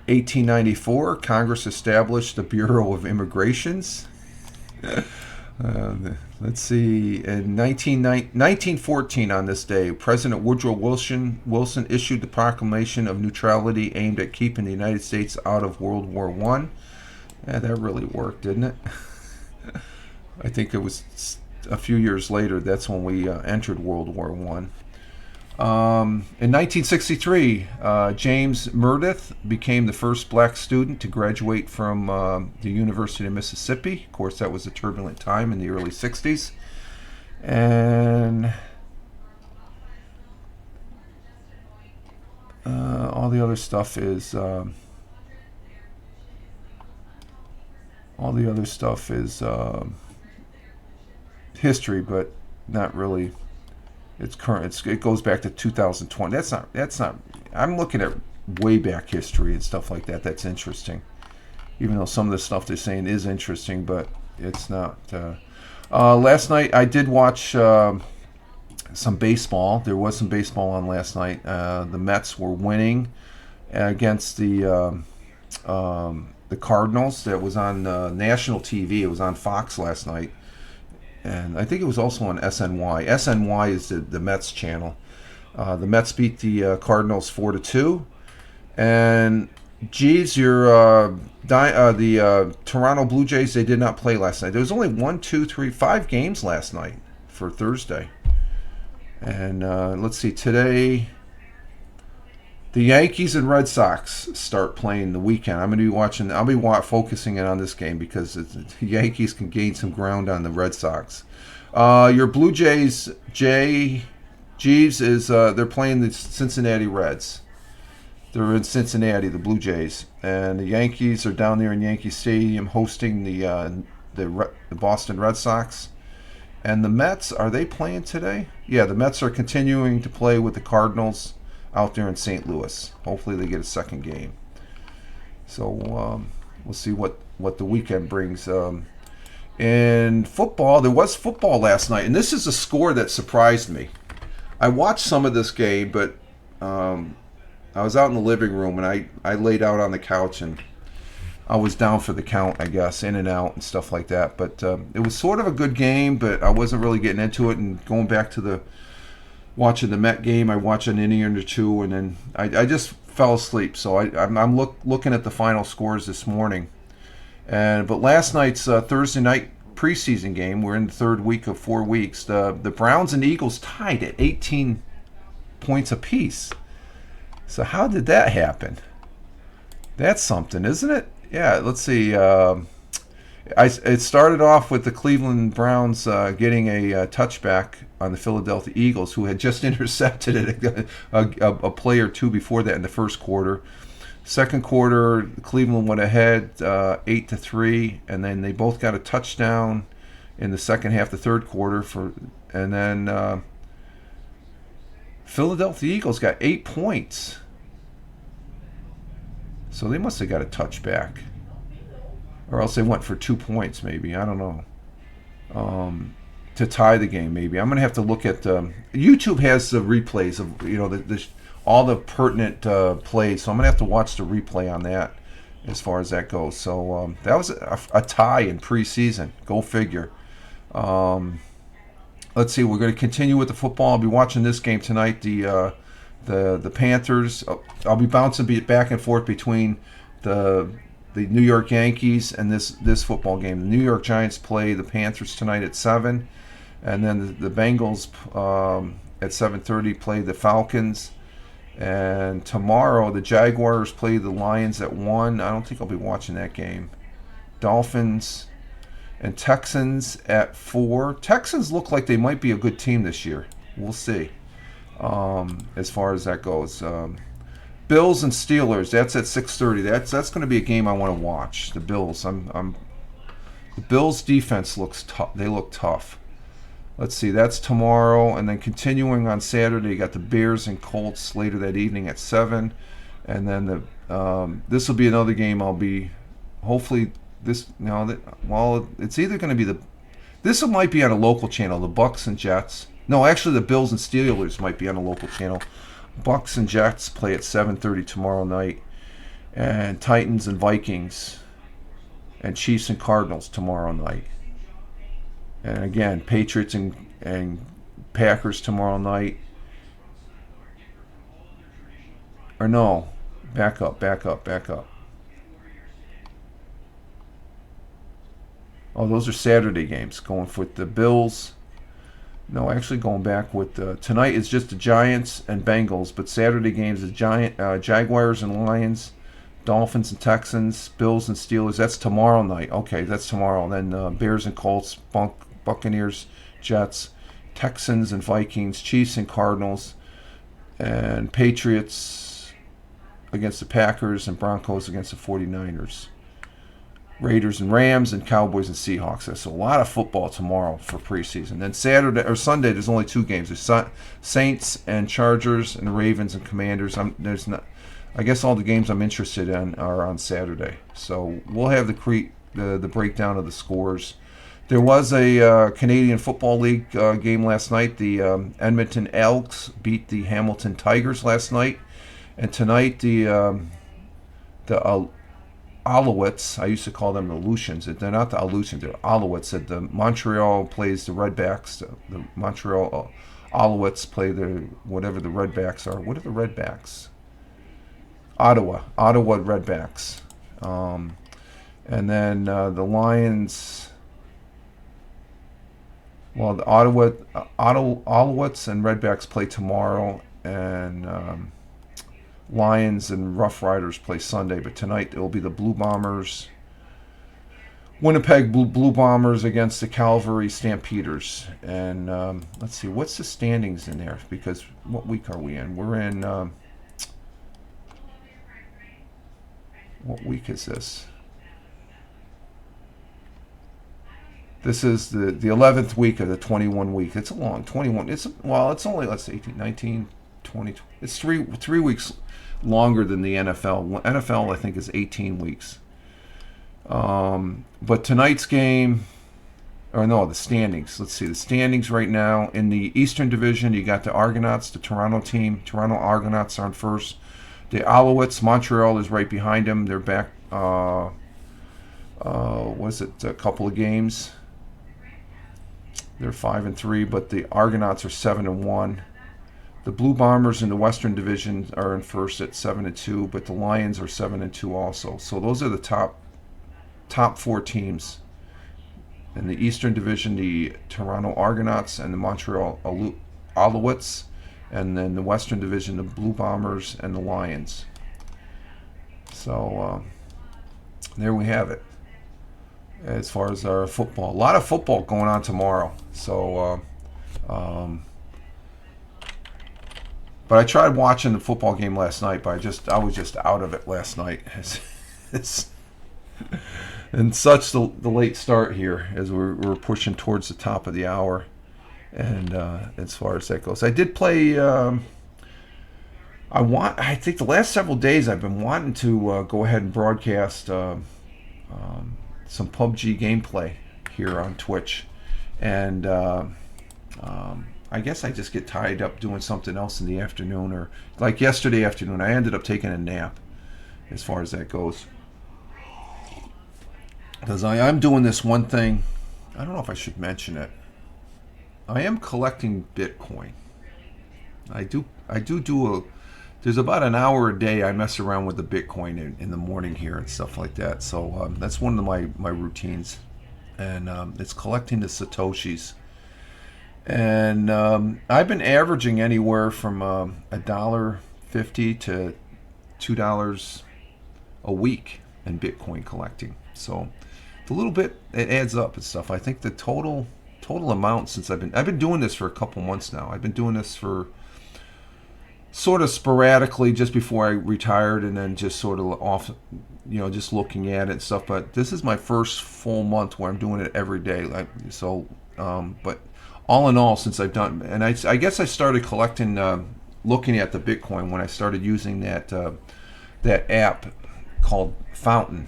1894, Congress established the Bureau of Immigrations. Let's see. In 1914, on this day, President Woodrow Wilson issued the Proclamation of Neutrality aimed at keeping the United States out of World War I. Yeah, that really worked, didn't it? I think it was a few years later. That's when we entered World War I. In 1963, James Meredith became the first black student to graduate from the University of Mississippi. Of course, that was a turbulent time in the early 60s. And all the other stuff is... history, but not really. It's current. It goes back to 2020. That's not. I'm looking at way back history and stuff like that. That's interesting, even though some of the stuff they're saying is interesting, but it's not. Last night I did watch some baseball. There was some baseball on last night. The Mets were winning against the Cardinals. That was on national TV. It was on Fox last night, and I think it was also on SNY. SNY is the Mets channel. The Mets beat the Cardinals 4-2, and Jeeves, the Toronto Blue Jays, they did not play last night. There was only 5 games last night for Thursday, and let's see, today. The Yankees and Red Sox start playing the weekend. I'm going to be watching. I'll be focusing in on this game because the Yankees can gain some ground on the Red Sox. Your Blue Jays, Jeeves, is they're playing the Cincinnati Reds. They're in Cincinnati, the Blue Jays, and the Yankees are down there in Yankee Stadium hosting the Boston Red Sox. And the Mets, are they playing today? Yeah, the Mets are continuing to play with the Cardinals out there in St. Louis. Hopefully they get a second game. So we'll see what the weekend brings. In football, there was football last night, and this is a score that surprised me. I watched some of this game, but I was out in the living room, and I laid out on the couch, and I was down for the count, I guess, in and out and stuff like that. But it was sort of a good game, but I wasn't really getting into it. And going back to watching the Met game, I watched an inning or two, and then I just fell asleep. So I'm looking at the final scores this morning. But last night's Thursday night preseason game, we're in the third week of 4 weeks. The Browns and Eagles tied at 18 points apiece. So how did that happen? That's something, isn't it? Yeah, let's see. It started off with the Cleveland Browns getting a touchback on the Philadelphia Eagles, who had just intercepted it a play or two before that in the first quarter. Second quarter, Cleveland went ahead 8-3, and then they both got a touchdown in the second half, the third quarter and then Philadelphia Eagles got 8 points, so they must have got a touchback, or else they went for 2 points, maybe. I don't know. To tie the game, maybe. I'm gonna have to look at YouTube has the replays of all the pertinent plays, so I'm gonna have to watch the replay on that as far as that goes. So that was a tie in preseason. Go figure. Let's see. We're going to continue with the football. I'll be watching this game tonight. The Panthers. I'll be bouncing back and forth between the New York Yankees and this football game. The New York Giants play the Panthers tonight at 7, and then the Bengals at 7:30 play the Falcons. And tomorrow the Jaguars play the Lions at 1. I don't think I'll be watching that game. Dolphins and Texans at 4. Texans look like they might be a good team this year. We'll see as far as that goes. Bills and Steelers, that's at 6:30. That's going to be a game I want to watch. The Bills. The Bills defense looks tough. They look tough. Let's see, that's tomorrow, and then continuing on Saturday, you got the Bears and Colts later that evening at 7, and then this will be another game I'll be hopefully it's either going to be this might be on a local channel, the Bucks and Jets. No, actually the Bills and Steelers might be on a local channel. Bucks and Jets play at 7:30 tomorrow night, and Titans and Vikings, and Chiefs and Cardinals tomorrow night. And again, Patriots and Packers tomorrow night. Or no, back up. Oh, those are Saturday games. Going with the Bills. No, actually going back with tonight is just the Giants and Bengals, but Saturday games is Jaguars and Lions, Dolphins and Texans, Bills and Steelers. That's tomorrow night. Okay, that's tomorrow. Then Bears and Colts, Buccaneers, Jets, Texans and Vikings, Chiefs and Cardinals, and Patriots against the Packers, and Broncos against the 49ers. Raiders and Rams, and Cowboys and Seahawks. That's a lot of football tomorrow for preseason. Then Saturday or Sunday, there's only 2 games. There's Saints and Chargers, and Ravens and Commanders. I guess all the games I'm interested in are on Saturday. So we'll have the breakdown of the scores. There was a Canadian Football League game last night. The Edmonton Elks beat the Hamilton Tigers last night, and tonight the Alouettes. I used to call them the Aleutians. They're not the Aleutians. They're Alouettes. The Montreal plays the Redbacks. The Montreal Alouettes play whatever the Redbacks are. What are the Redbacks? Ottawa Redbacks. And then the Lions. Well, the Alouettes and Redbacks play tomorrow, and Lions and Rough Riders play Sunday. But tonight it will be the Winnipeg Blue Bombers against the Calgary Stampeders. And let's see, what's the standings in there? Because what week are we in? We're in what week is this? This is the 11th week of the 21 week. It's a long 21. It's only, let's say 18, 19, 20. It's three weeks longer than the NFL. NFL I think is 18 weeks. But tonight's game, the standings. Let's see the standings right now in the Eastern Division. You got the Argonauts, the Toronto team. Toronto Argonauts are in first. The Alouettes, Montreal is right behind them. They're back. A couple of games. They're 5-3, but the Argonauts are 7-1. The Blue Bombers in the Western Division are in first at 7-2, but the Lions are 7-2 also. So those are the top 4 teams. In the Eastern Division, the Toronto Argonauts and the Montreal Alouettes, and then the Western Division, the Blue Bombers and the Lions. So there we have it. as far as our football. A lot of football going on tomorrow. So, but I tried watching the football game last night, but I was just out of it last night. It's and such the late start here as we're pushing towards the top of the hour. And as far as that goes, I did play. I think the last several days I've been wanting to go ahead and broadcast some PUBG gameplay here on Twitch, and I guess I just get tied up doing something else in the afternoon, or like yesterday afternoon, I ended up taking a nap. As far as that goes, because I'm doing this one thing. I don't know if I should mention it. I am collecting Bitcoin. I do a. There's about an hour a day I mess around with the Bitcoin in the morning here and stuff like that. So that's one of my routines, and it's collecting the Satoshis. And I've been averaging anywhere from $1.50 to $2 a week in Bitcoin collecting. So it's a little bit, it adds up and stuff. I think the total amount since I've been doing this for a couple months now. I've been doing this for sort of sporadically just before I retired, and then just sort of off, just looking at it and stuff. But this is my first full month where I'm doing it every day. But all in all, since I've done, and I guess I started collecting, looking at the Bitcoin when I started using that app called Fountain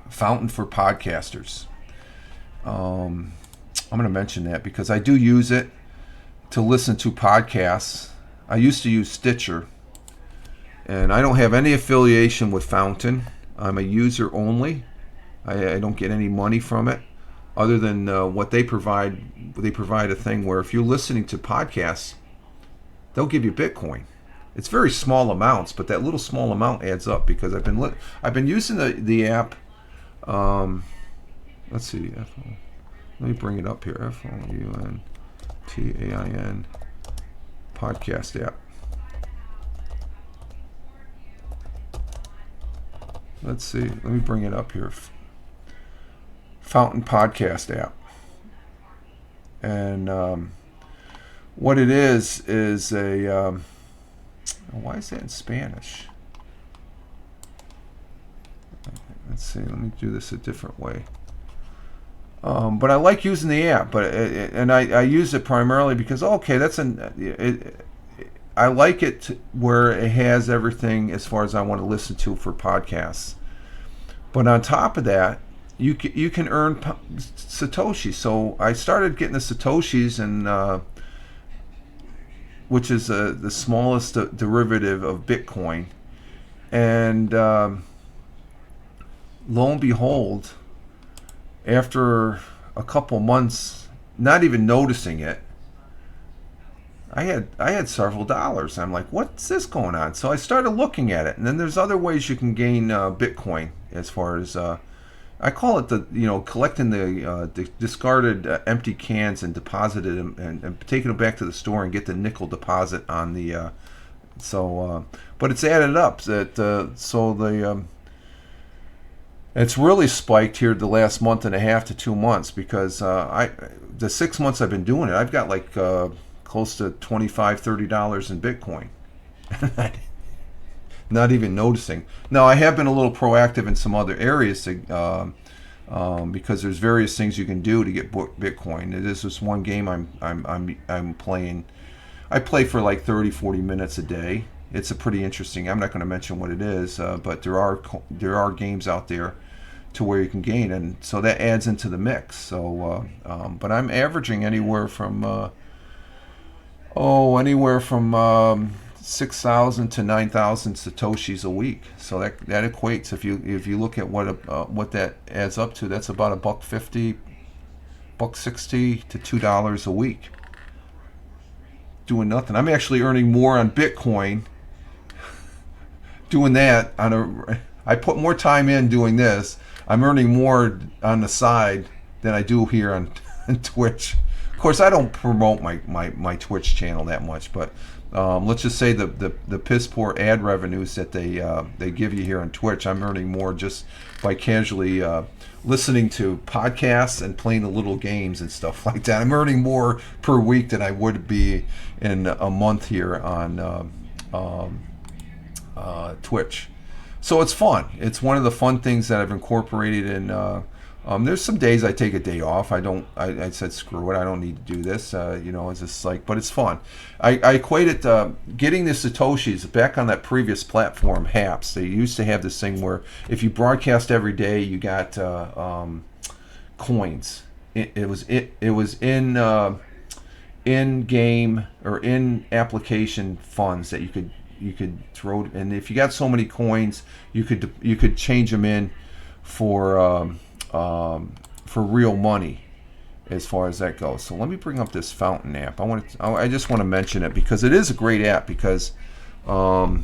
for podcasters. I'm going to mention that because I do use it to listen to podcasts. I used to use Stitcher, and I don't have any affiliation with Fountain. I'm a user only. I don't get any money from it, other than what they provide. They provide a thing where if you're listening to podcasts, they'll give you Bitcoin. It's very small amounts, but that little small amount adds up because I've been using the app. Let's see. Let me bring it up here. FOUNTAIN podcast app. Let's see. Let me bring it up here. Fountain podcast app. And what it is a why is that in Spanish? Let's see. Let me do this a different way. But I like using the app, and I use it primarily because I like it where it has everything as far as I want to listen to for podcasts. But on top of that, you can earn Satoshis. So I started getting the Satoshis, and which is the smallest derivative of Bitcoin, and lo and behold, after a couple months not even noticing it, I had several dollars. I'm like, what's this going on? So I started looking at it, and then there's other ways you can gain Bitcoin. As far as I call it, collecting the discarded empty cans and deposited them and taking them back to the store and get the nickel deposit on the. But it's added up it's really spiked here the last month and a half to 2 months because the 6 months I've been doing it, I've got like close to $25-30 in Bitcoin. Not even noticing. Now I have been a little proactive in some other areas because there's various things you can do to get Bitcoin. This is one game I'm playing. I play for like 30-40 minutes a day. It's a pretty interesting. I'm not going to mention what it is, but there are games out there to where you can gain, and so that adds into the mix. So, but I'm averaging anywhere from 6,000 to 9,000 Satoshis a week. So that equates, if you look at what that adds up to, that's about $1.50, $1.60 to $2 a week. Doing nothing. I'm actually earning more on Bitcoin doing that I put more time in doing this. I'm earning more on the side than I do here on Twitch. Of course, I don't promote my Twitch channel that much, but let's just say the piss poor ad revenues that they give you here on Twitch, I'm earning more just by casually listening to podcasts and playing the little games and stuff like that. I'm earning more per week than I would be in a month here on Twitch. So it's fun. It's one of the fun things that I've incorporated in. There's some days I take a day off. I said screw it. I don't need to do this. It's just like, but it's fun. I equate it getting the Satoshis back on that previous platform, Haps. They used to have this thing where if you broadcast every day, you got coins. It was in game or in application funds that you could throw, and if you got so many coins, you could change them in for real money as far as that goes. So let me bring up this Fountain app. I just want to mention it because it is a great app, because I'm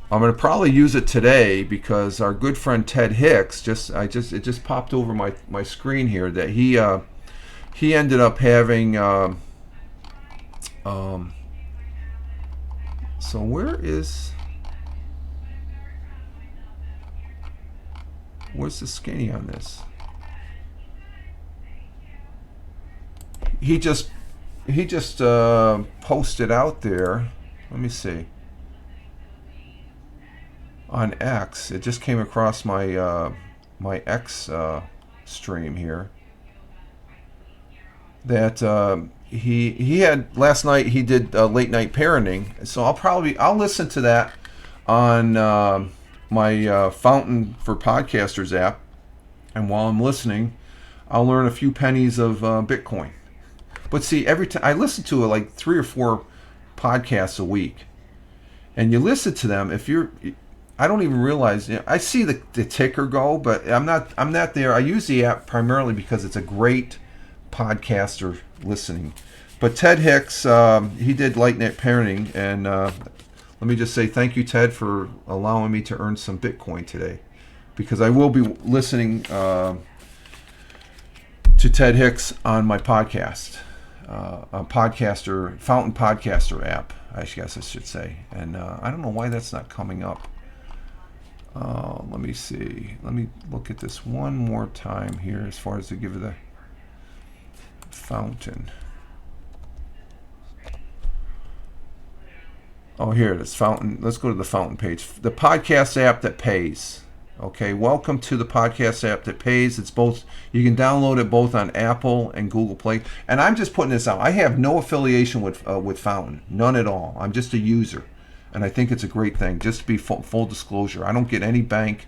going to probably use it today because our good friend Ted Hicks it just popped over my screen here that he ended up having so where's the skinny on this? He just posted out there. Let me see. On X, it just came across my my X stream here. That he had last night. He did late night parenting. So I'll listen to that on my Fountain for Podcasters app, and while I'm listening, I'll earn a few pennies of Bitcoin. But see, every time I listen to like 3 or 4 podcasts a week, and you listen to them, I don't even realize. I see the ticker go, but I'm not there. I use the app primarily because it's a great podcaster listening. But Ted Hicks, he did late night parenting, and let me just say thank you, Ted, for allowing me to earn some Bitcoin today, because I will be listening to Ted Hicks on my podcast, Fountain Podcaster app, I guess I should say. And I don't know why that's not coming up. Let me see. Let me look at this one more time here as far as to give it the Fountain. Oh, here it is. Fountain. Let's go to the Fountain page. The podcast app that pays. Okay, welcome to the podcast app that pays. It's both. You can download it both on Apple and Google Play. And I'm just putting this out. I have no affiliation with Fountain, none at all. I'm just a user, and I think it's a great thing. Just to be full disclosure, I don't get any bank,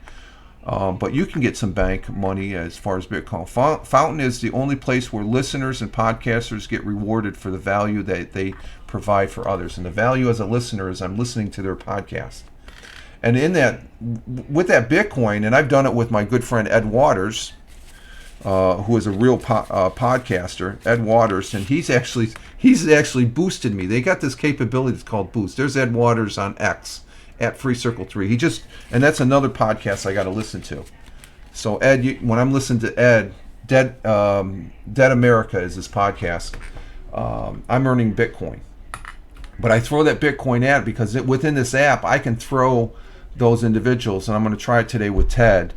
but you can get some bank money as far as Bitcoin. Fountain is the only place where listeners and podcasters get rewarded for the value that they provide for others. And the value as a listener is I'm listening to their podcast. And in that, with that Bitcoin, and I've done it with my good friend Ed Waters, who is a real podcaster, Ed Waters, and he's actually boosted me. They got this capability that's called Boost. There's Ed Waters on X at Free Circle 3. And that's another podcast I got to listen to. So Ed, when I'm listening to Ed, Dead America is his podcast. I'm earning Bitcoin. But I throw that Bitcoin at because within this app, I can throw those individuals, and I'm going to try it today with Ted.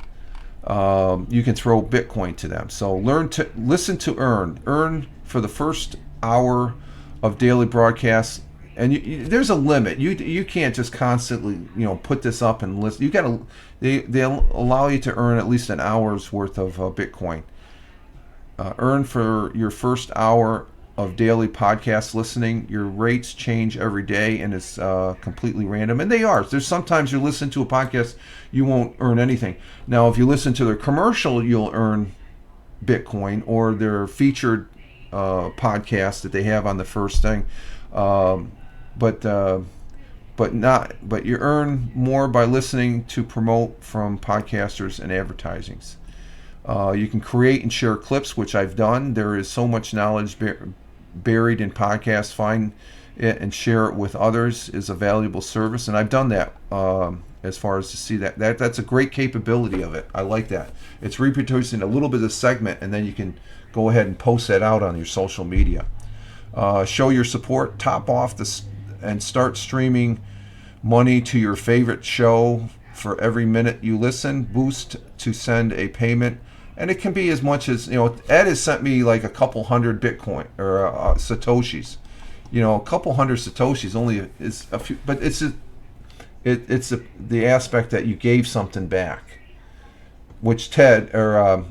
You can throw Bitcoin to them. So listen to earn for the first hour of daily broadcasts. And there's a limit. You can't just constantly put this up and listen. You got to they'll allow you to earn at least an hour's worth of Bitcoin. Earn for your first hour of daily podcast listening. Your rates change every day, and it's completely random, and they are. There's sometimes you listen to a podcast, you won't earn anything. Now if you listen to their commercial, you'll earn Bitcoin, or their featured podcast that they have on the first thing, but you earn more by listening to promote from podcasters and advertisings. You can create and share clips, which I've done. There is so much knowledge buried in podcasts. Find it and share it with others is a valuable service, and I've done that as far as to see that's a great capability of it. I like that. It's reproducing a little bit of segment, and then you can go ahead and post that out on your social media. Show your support, top off this, and start streaming money to your favorite show for every minute you listen. Boost to send a payment, and it can be as much as, Ed has sent me like a couple hundred Bitcoin or Satoshis. A couple hundred Satoshis only is a few, but it's the aspect that you gave something back, which Ed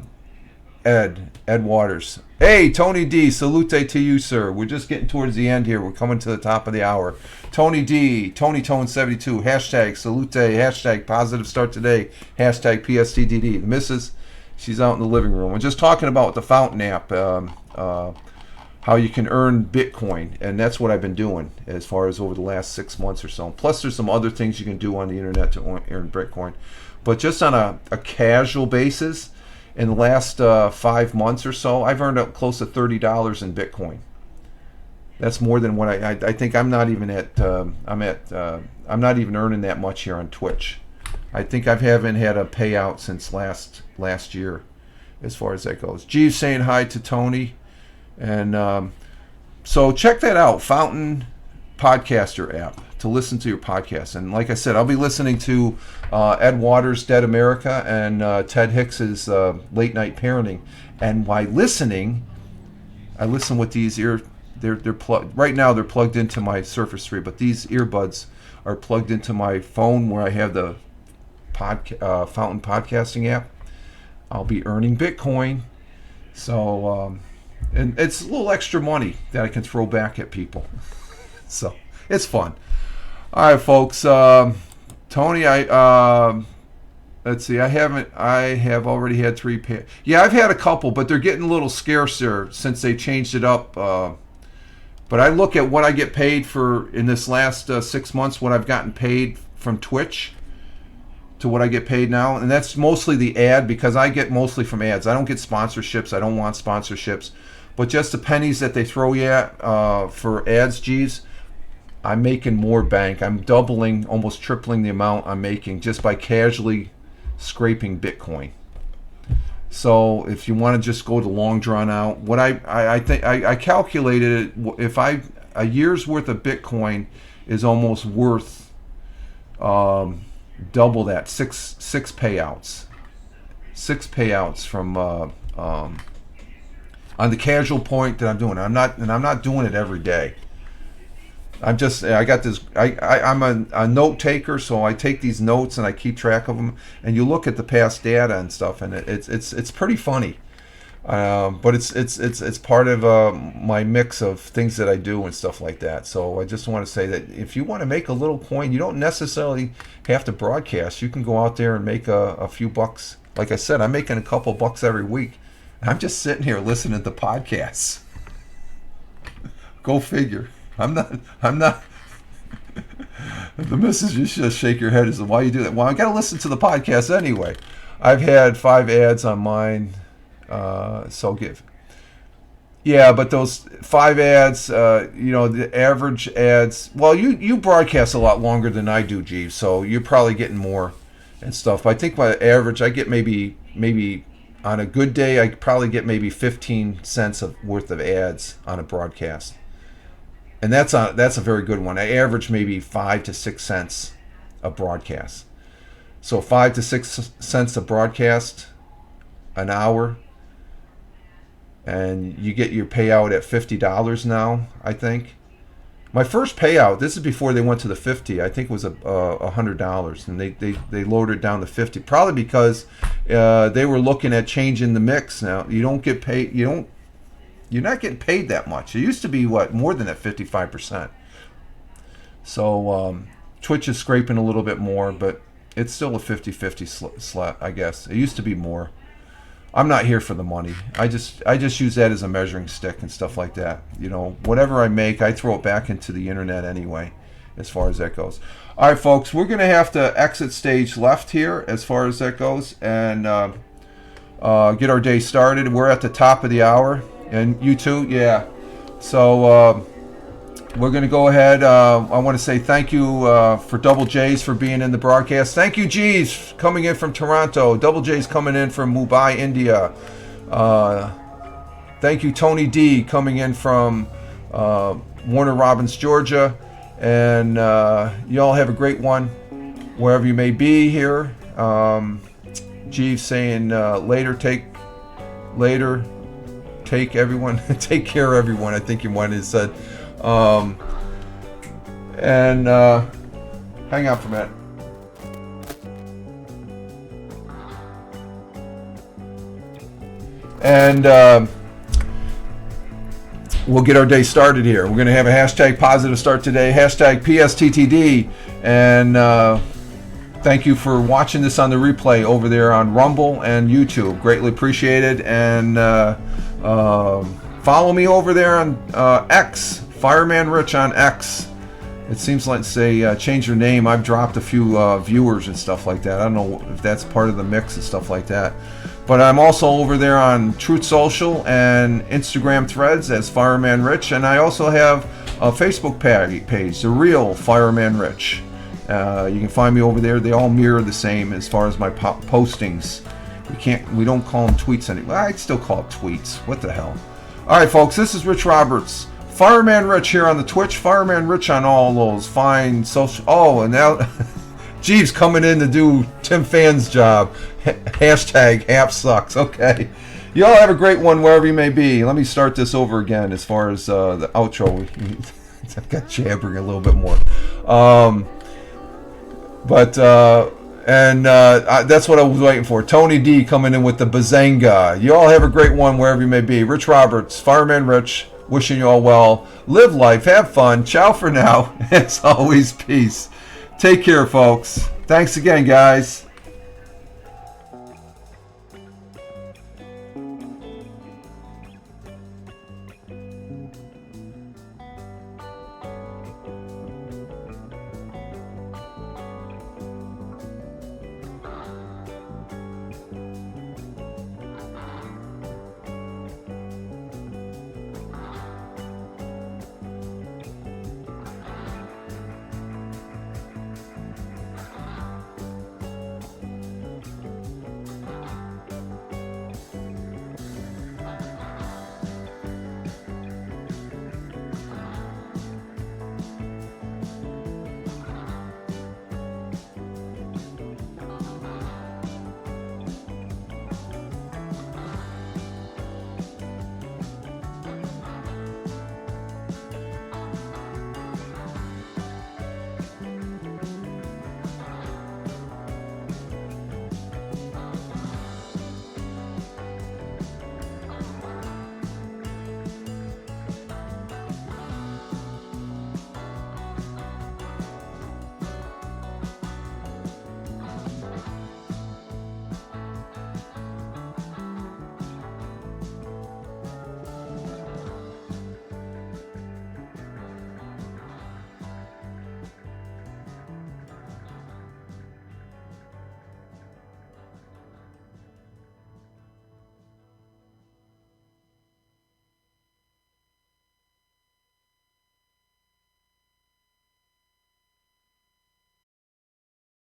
Waters. Hey, Tony D, salute to you, sir. We're just getting towards the end here. We're coming to the top of the hour. Tony D, Tony Tone 72, hashtag salute, hashtag positive start today, hashtag PSTTD. The missus, she's out in the living room. We're just talking about the Fountain app, how you can earn Bitcoin, and that's what I've been doing as far as over the last 6 months or so. Plus, there's some other things you can do on the internet to earn Bitcoin. But just on a casual basis, in the last 5 months or so, I've earned up close to $30 in Bitcoin. That's more than what I think. I'm not even I'm not even earning that much here on Twitch. I think I haven't had a payout since last year, as far as that goes. Jeeves saying hi to Tony, and so check that out, Fountain Podcaster app, to listen to your podcast. And like I said, I'll be listening to Ed Waters' Dead America and Ted Hicks's Late Night Parenting. And while listening, I listen with these they're plugged right now. They're plugged into my Surface 3, but these earbuds are plugged into my phone where I have the Fountain Podcasting app. I'll be earning Bitcoin, so and it's a little extra money that I can throw back at people. So it's fun. All right, folks. Tony, let's see. I have already had 3 Yeah, I've had a couple, but they're getting a little scarcer since they changed it up. But I look at what I get paid for in this last 6 months, what I've gotten paid from Twitch to what I get paid now, and that's mostly the ad, because I get mostly from ads. I don't get sponsorships. I don't want sponsorships, but just the pennies that they throw you at for ads, geez. I'm making more bank. I'm doubling, almost tripling the amount I'm making just by casually scraping Bitcoin. So if you want to just go the long drawn out, what I think I calculated it, if a year's worth of Bitcoin is almost worth double that, six payouts, 6 payouts from on the casual point that I'm doing. I'm not doing it every day. I got this. I'm a note taker, so I take these notes and I keep track of them. And you look at the past data and stuff, and it's pretty funny. But it's part of my mix of things that I do and stuff like that. So I just want to say that if you want to make a little coin, you don't necessarily have to broadcast. You can go out there and make a few bucks. Like I said, I'm making a couple bucks every week. I'm just sitting here listening to podcasts. Go figure. I'm not. The missus, you should just shake your head as to why you do that. Well, I got to listen to the podcast anyway. I've had 5 ads on mine, so give. Yeah, but those 5 ads, the average ads. Well, you broadcast a lot longer than I do, Jeeves, so you're probably getting more and stuff. I think my average, I get maybe on a good day, I probably get maybe 15 cents worth of ads on a broadcast. And that's a very good one. I average maybe 5 to 6 cents a broadcast. So 5 to 6 cents a broadcast an hour, and you get your payout at $50 now, I think. My first payout, this is before they went to the 50, I think it was $100, and they lowered it down to 50, probably because they were looking at changing the mix. Now you don't get paid. You're not getting paid that much. It used to be more than that 55%. So Twitch is scraping a little bit more, but it's still a 50-50 slot, I guess. It used to be more. I'm not here for the money. I just use that as a measuring stick and stuff like that. Whatever I make, I throw it back into the internet anyway, as far as that goes. All right, folks, we're going to have to exit stage left here as far as that goes, and get our day started. We're at the top of the hour. And you too? Yeah. So we're going to go ahead. I want to say thank you for Double J's for being in the broadcast. Thank you, G's, coming in from Toronto. Double J's coming in from Mumbai, India. Thank you, Tony D, coming in from Warner Robins, Georgia. And y'all have a great one wherever you may be here. Jeeves saying later, take everyone, take care everyone. I think you wanted to said. And hang on for a minute. And we'll get our day started here. We're going to have a hashtag positive start today, hashtag PSTTD. And thank you for watching this on the replay over there on Rumble and YouTube. Greatly appreciated. And follow me over there on X, Fireman Rich on X. It seems like they change their name. I've dropped a few viewers and stuff like that. I don't know if that's part of the mix and stuff like that. But I'm also over there on Truth Social and Instagram Threads as Fireman Rich. And I also have a Facebook page, The Real Fireman Rich. You can find me over there. They all mirror the same as far as my postings. We don't call them tweets anymore. I'd still call it tweets. What the hell? All right, folks, this is Rich Roberts. Fireman Rich here on the Twitch. Fireman Rich on all those fine social... Oh, and now... Jeeves coming in to do Tim Fan's job. Hashtag half sucks. Okay. You all have a great one wherever you may be. Let me start this over again as far as the outro. I got jabbering a little bit more. That's what I was waiting for. Tony D coming in with the bazanga. You all have a great one wherever you may be. Rich Roberts, Fireman Rich, wishing you all well. Live life, have fun. Ciao for now. As always, peace. Take care, folks. Thanks again, guys.